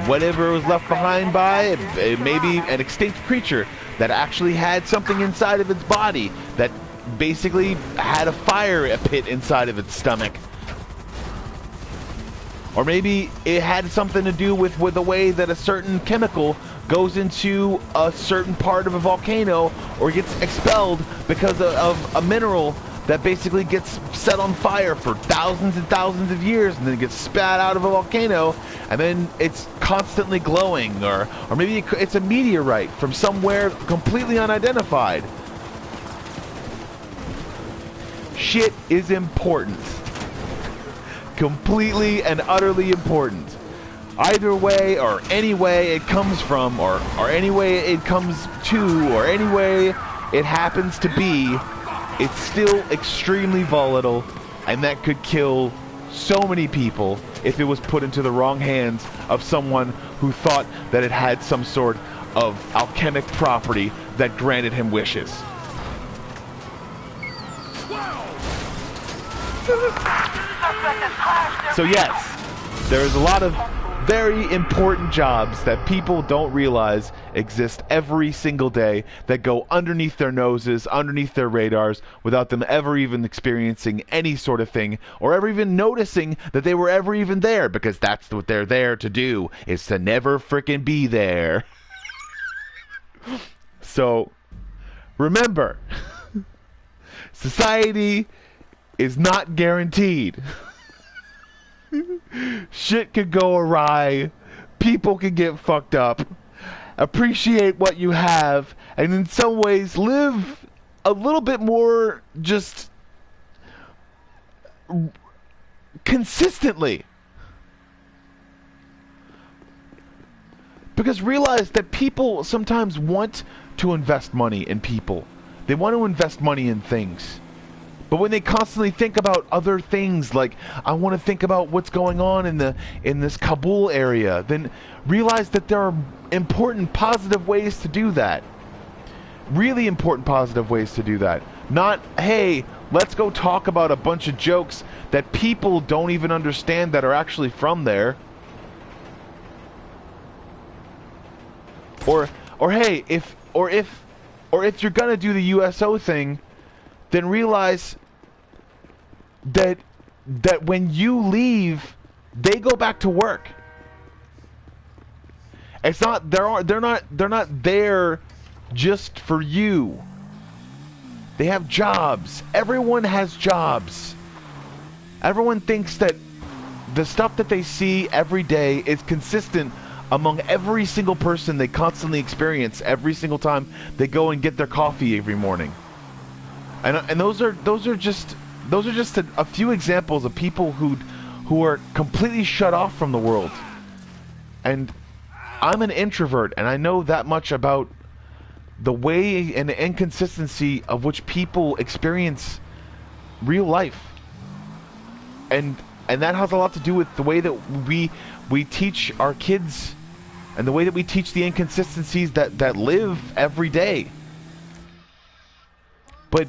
whatever it was left behind by, maybe an extinct creature that actually had something inside of its body that basically had a fire pit inside of its stomach. Or maybe it had something to do with the way that a certain chemical goes into a certain part of a volcano or gets expelled because of a mineral that basically gets set on fire for thousands and thousands of years and then gets spat out of a volcano, and then it's constantly glowing. Or maybe it's a meteorite from somewhere completely unidentified. Shit is important. completely and utterly important. Either way or any way it comes from, or any way it comes to, or any way it happens to be, it's still extremely volatile, and that could kill so many people if it was put into the wrong hands of someone who thought that it had some sort of alchemic property that granted him wishes. So yes, there is a lot of very important jobs that people don't realize exist every single day that go underneath their noses, underneath their radars, without them ever even experiencing any sort of thing, or ever even noticing that they were ever even there, because that's what they're there to do, is to never frickin' be there. So, remember, society is not guaranteed. Shit could go awry. People can get fucked up. Appreciate what you have, and in some ways live a little bit more just consistently. Because realize that people sometimes want to invest money in people. They want to invest money in things. But when they constantly think about other things, like, I want to think about what's going on in this Kabul area, then realize that there are important, positive ways to do that. Really important, positive ways to do that. Not, hey, let's go talk about a bunch of jokes that people don't even understand that are actually from there. Or hey, if you're gonna do the USO thing, then realize that when you leave, they go back to work. It's not they're not there just for you. They have jobs. Everyone has jobs. Everyone thinks that the stuff that they see every day is consistent among every single person they constantly experience every single time they go and get their coffee every morning. And those are just a few examples of people who are completely shut off from the world. And I'm an introvert, and I know that much about the way and the inconsistency of which people experience real life. And that has a lot to do with the way that we teach our kids, and the way that we teach the inconsistencies that live every day. But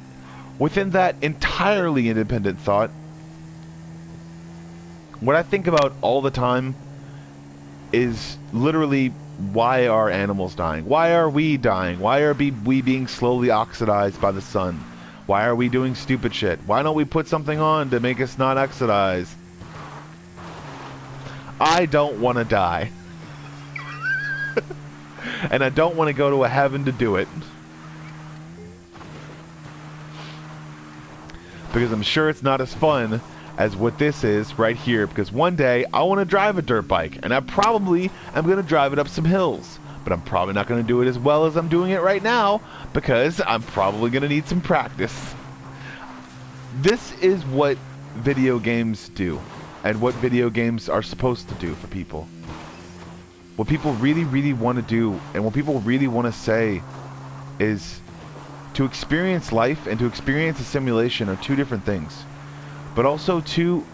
within that entirely independent thought, what I think about all the time is literally, why are animals dying? Why are we dying? Why are we being slowly oxidized by the sun? Why are we doing stupid shit? Why don't we put something on to make us not oxidize? I don't want to die. And I don't want to go to a heaven to do it. Because I'm sure it's not as fun as what this is right here. Because one day I want to drive a dirt bike, and I probably am going to drive it up some hills. But I'm probably not going to do it as well as I'm doing it right now, because I'm probably going to need some practice. This is what video games do, and what video games are supposed to do for people. What people really, really want to do, and what people really want to say, is to experience life and to experience a simulation are two different things. But also to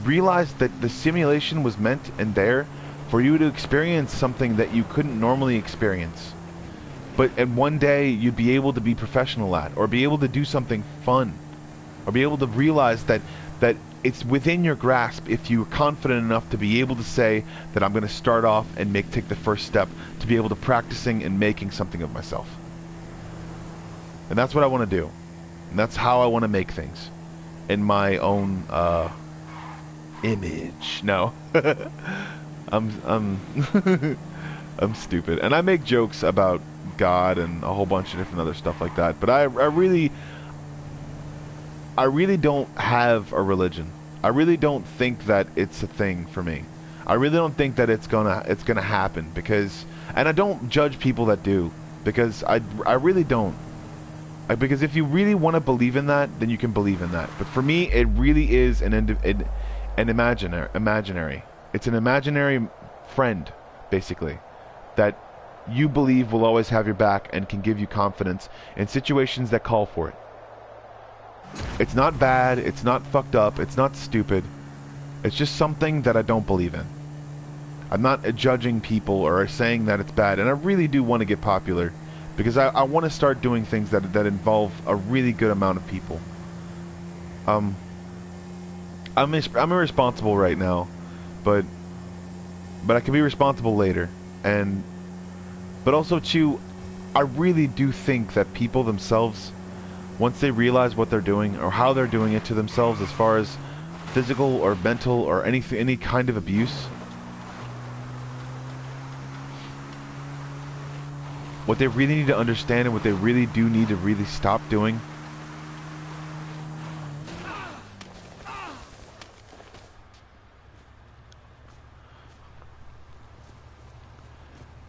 realize that the simulation was meant and there for you to experience something that you couldn't normally experience. And one day you'd be able to be professional at, or be able to do something fun, or be able to realize that it's within your grasp if you're confident enough to be able to say that I'm going to start off and take the first step to be able to practicing and making something of myself. And that's what I want to do. And that's how I want to make things. In my own image. No. I'm I'm stupid. And I make jokes about God and a whole bunch of different other stuff like that. But I really don't have a religion. I really don't think that it's a thing for me. I really don't think that it's gonna happen, because, and I don't judge people that do, because I really don't. Because if you really want to believe in that, then you can believe in that. But for me, it really is an imaginary. It's an imaginary friend, basically, that you believe will always have your back and can give you confidence in situations that call for it. It's not bad, it's not fucked up, it's not stupid. It's just something that I don't believe in. I'm not judging people or saying that it's bad, and I really do want to get popular because I want to start doing things that involve a really good amount of people. I'm irresponsible right now, but I can be responsible later. But also too, I really do think that people themselves, once they realize what they're doing or how they're doing it to themselves, as far as physical or mental or any kind of abuse, what they really need to understand and what they really do need to really stop doing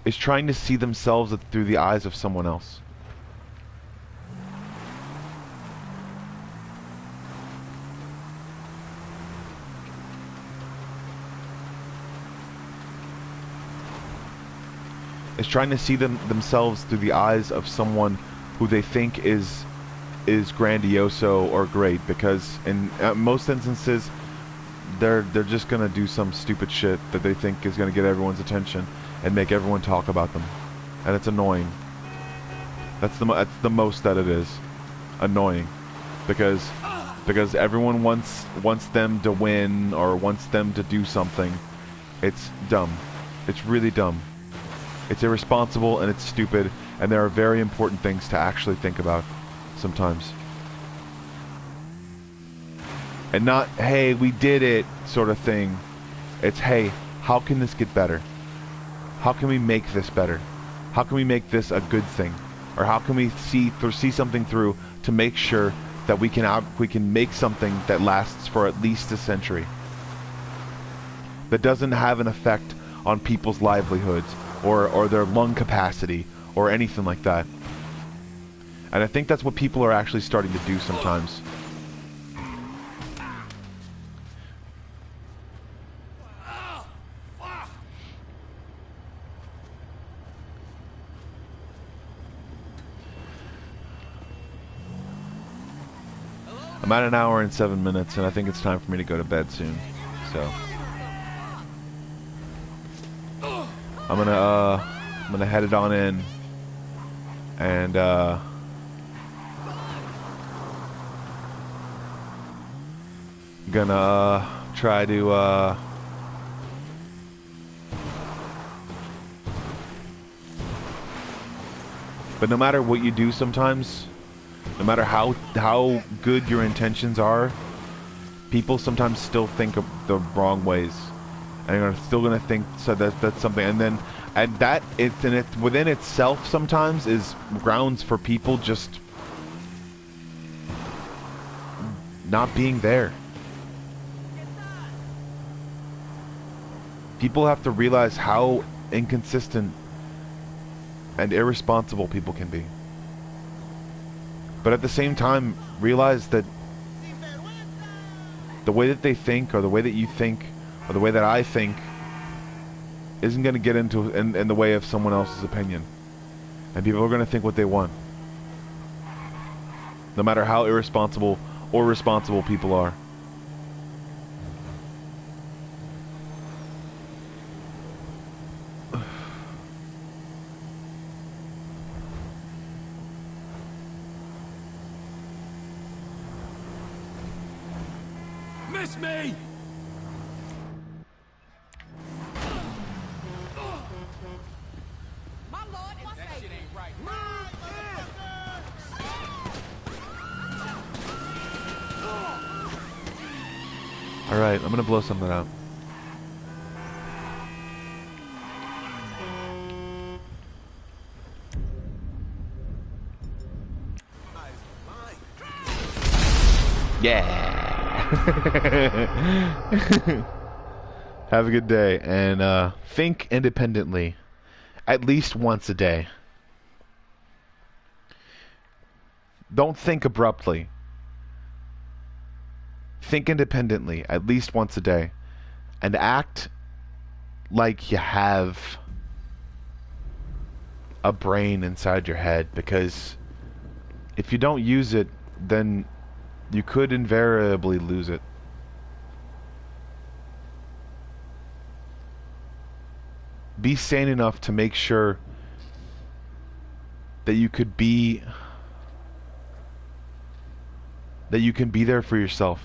is trying to see themselves through the eyes of someone else. Is trying to see themselves through the eyes of someone who they think is grandioso or great, because in most instances they're just gonna do some stupid shit that they think is gonna get everyone's attention and make everyone talk about them, and it's annoying. That's the most that it is annoying, because everyone wants them to win or wants them to do something. It's dumb. It's really dumb. It's irresponsible and it's stupid, and there are very important things to actually think about sometimes. And not, hey, we did it sort of thing. It's, hey, how can this get better? How can we make this better? How can we make this a good thing? Or how can we see something through to make sure that we can make something that lasts for at least a century, that doesn't have an effect on people's livelihoods or their lung capacity or anything like that. And I think that's what people are actually starting to do sometimes. I'm at an hour and 7 minutes, and I think it's time for me to go to bed soon. So I'm gonna head it on in, and gonna try to but no matter what you do sometimes, no matter how good your intentions are, people sometimes still think of the wrong ways, and are still gonna think so that's something, and that within itself sometimes is grounds for people just not being there. People have to realize how inconsistent and irresponsible people can be. But at the same time, realize that the way that they think, or the way that you think, or the way that I think, isn't going to get in the way of someone else's opinion. And people are going to think what they want. No matter how irresponsible or responsible people are. Miss me! My lord, that shit ain't right. Alright, I'm gonna blow something up. Yeah! Have a good day, and think independently. At least once a day. Don't think abruptly. think independently at least once a day, and act like you have a brain inside your head, because if you don't use it, then you could invariably lose it. Be sane enough to make sure that you can be there for yourself.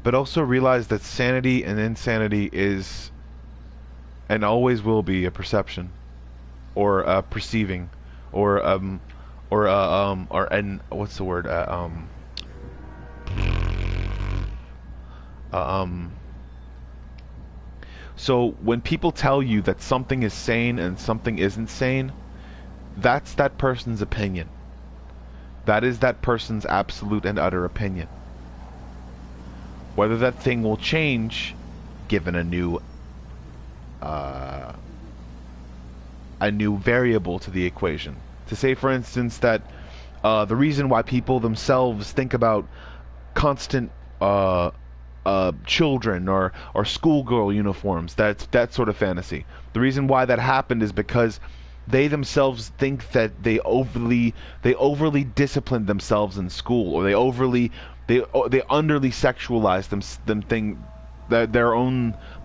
But also realize that sanity and insanity is and always will be a perception, or a perceiving, or what's the word? So when people tell you that something is sane and something isn't sane, that's that person's opinion. That is that person's absolute and utter opinion. Whether that thing will change given a new variable to the equation. To say, for instance, that the reason why people themselves think about constant children or schoolgirl uniforms, that sort of fantasy. The reason why that happened is because they themselves think that they overly disciplined themselves in school, or they underly sexualize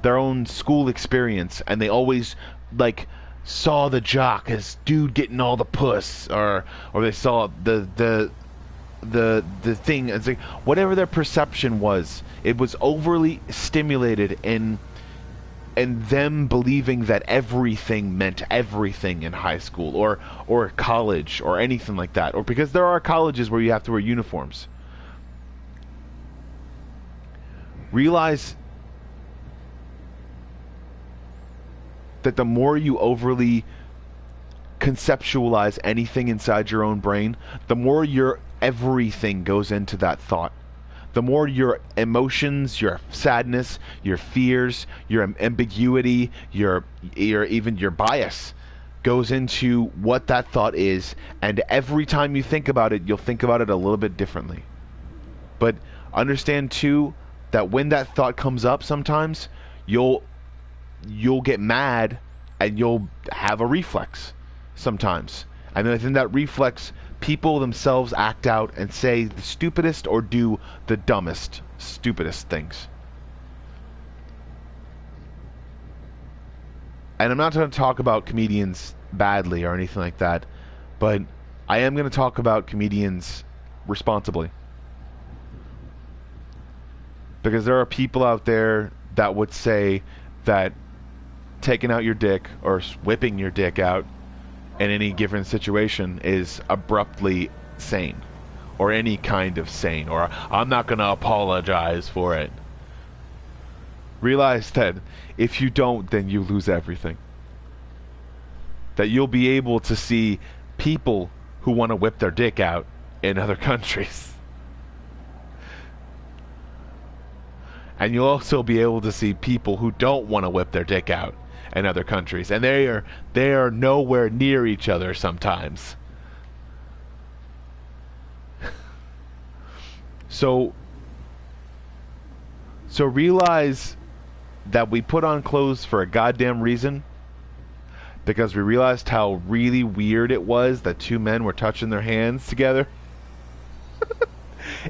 their own school experience, and they always like saw the jock as dude getting all the puss, or they saw the thing as like whatever their perception was. It was overly stimulated in them believing that everything meant everything in high school or college or anything like that, or because there are colleges where you have to wear uniforms. Realize that the more you overly conceptualize anything inside your own brain, the more your everything goes into that thought. The more your emotions, your sadness, your fears, your ambiguity, your even your bias goes into what that thought is, and every time you think about it, you'll think about it a little bit differently. But understand too that when that thought comes up, sometimes you'll get mad and you'll have a reflex sometimes. And then within that reflex, people themselves act out and say the stupidest or do the dumbest, stupidest things. And I'm not going to talk about comedians badly or anything like that, but I am going to talk about comedians responsibly. Because there are people out there that would say that taking out your dick or whipping your dick out in any given situation is abruptly sane, or any kind of sane, or I'm not going to apologize for it. Realize that if you don't, then you lose everything. That you'll be able to see people who want to whip their dick out in other countries. And you'll also be able to see people who don't want to whip their dick out in other countries, and they are nowhere near each other sometimes. So realize that we put on clothes for a goddamn reason, because we realized how really weird it was that two men were touching their hands together.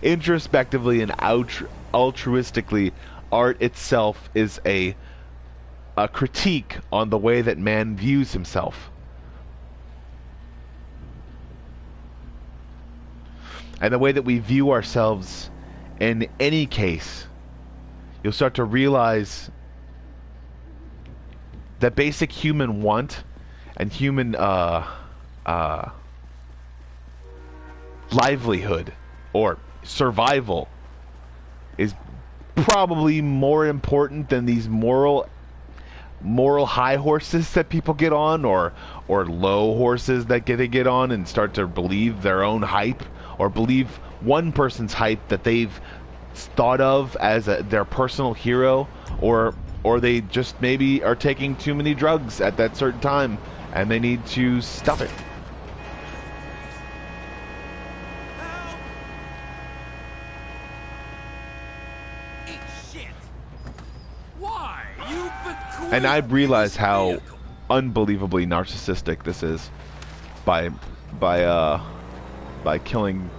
Introspectively and altruistically, art itself is a critique on the way that man views himself. And the way that we view ourselves in any case, you'll start to realize that basic human want and human livelihood or survival is probably more important than these moral high horses that people get on, or low horses that they get on and start to believe their own hype, or believe one person's hype that they've thought of as their personal hero, or they just maybe are taking too many drugs at that certain time and they need to stop it. And I realize how unbelievably narcissistic this is by killing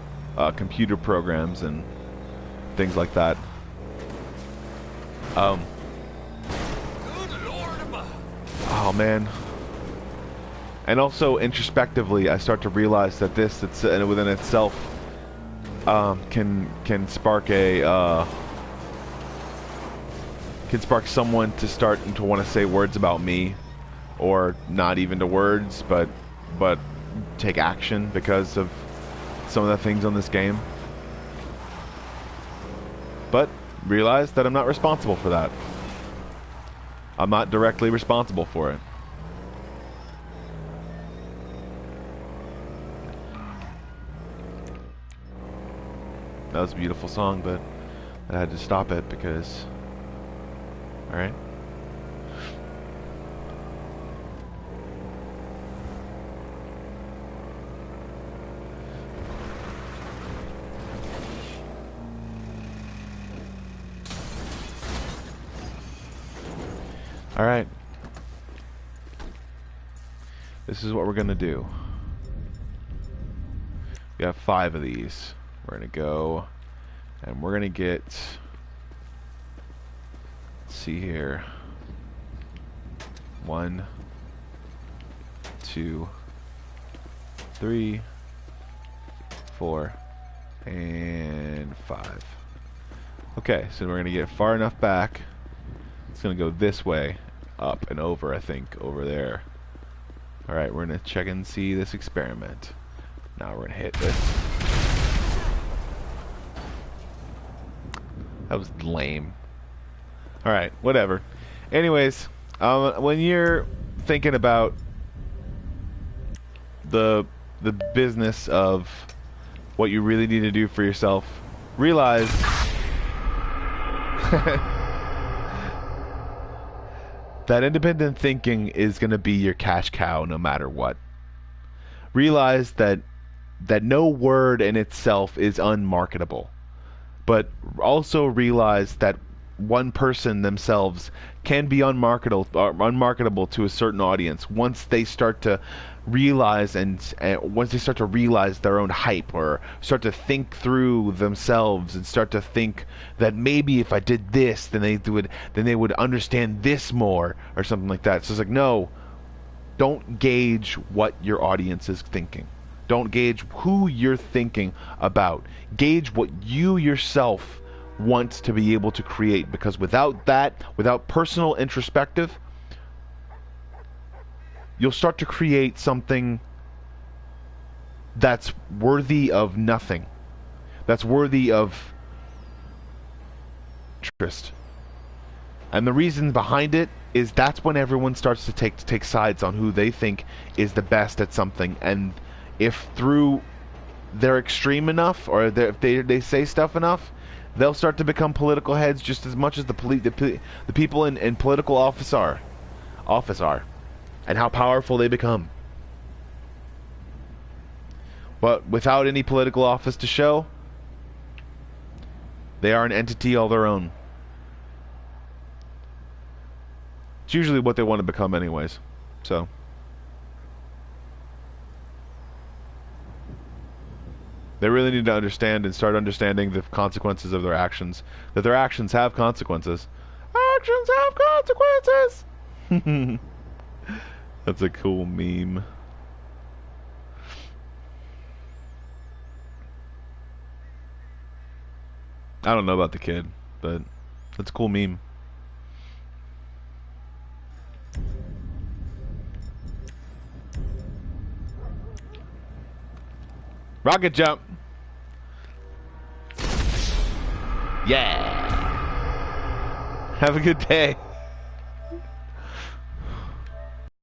computer programs and things like that. Oh man. And also introspectively, I start to realize that this within itself can spark someone to start to want to say words about me, or not even to words, but take action because of some of the things on this game. But realize that I'm not responsible for that. I'm not directly responsible for it. That was a beautiful song, but I had to stop it because... Alright. Alright. This is what we're gonna do. We have 5 of these. We're gonna go and we're gonna get... see here. 1, 2, 3, 4, and 5. Okay, so we're gonna get far enough back. It's gonna go this way, up and over, I think, over there. Alright, we're gonna check and see this experiment. Now we're gonna hit this. That was lame. Alright, whatever. Anyways, when you're thinking about the business of what you really need to do for yourself, realize that independent thinking is going to be your cash cow no matter what. Realize that no word in itself is unmarketable, but also realize that one person themselves can be unmarketable to a certain audience once they start to realize once they start to realize their own hype, or start to think through themselves and start to think that maybe if I did this, then they would understand this more, or something like that. So it's like, no, don't gauge what your audience is thinking. Don't gauge who you're thinking about. Gauge what you yourself wants to be able to create, because without that, without personal introspective, you'll start to create something that's worthy of nothing, that's worthy of interest. And the reason behind it is that's when everyone starts to take sides on who they think is the best at something. And if through they're extreme enough, or if they say stuff enough, they'll start to become political heads just as much as the people in political office are, and how powerful they become. But without any political office to show, they are an entity all their own. It's usually what they want to become anyways. So they really need to understand and start understanding the consequences of their actions. That their actions have consequences. Actions have consequences! That's a cool meme. I don't know about the kid, but that's a cool meme. Rocket jump! Yeah! Have a good day.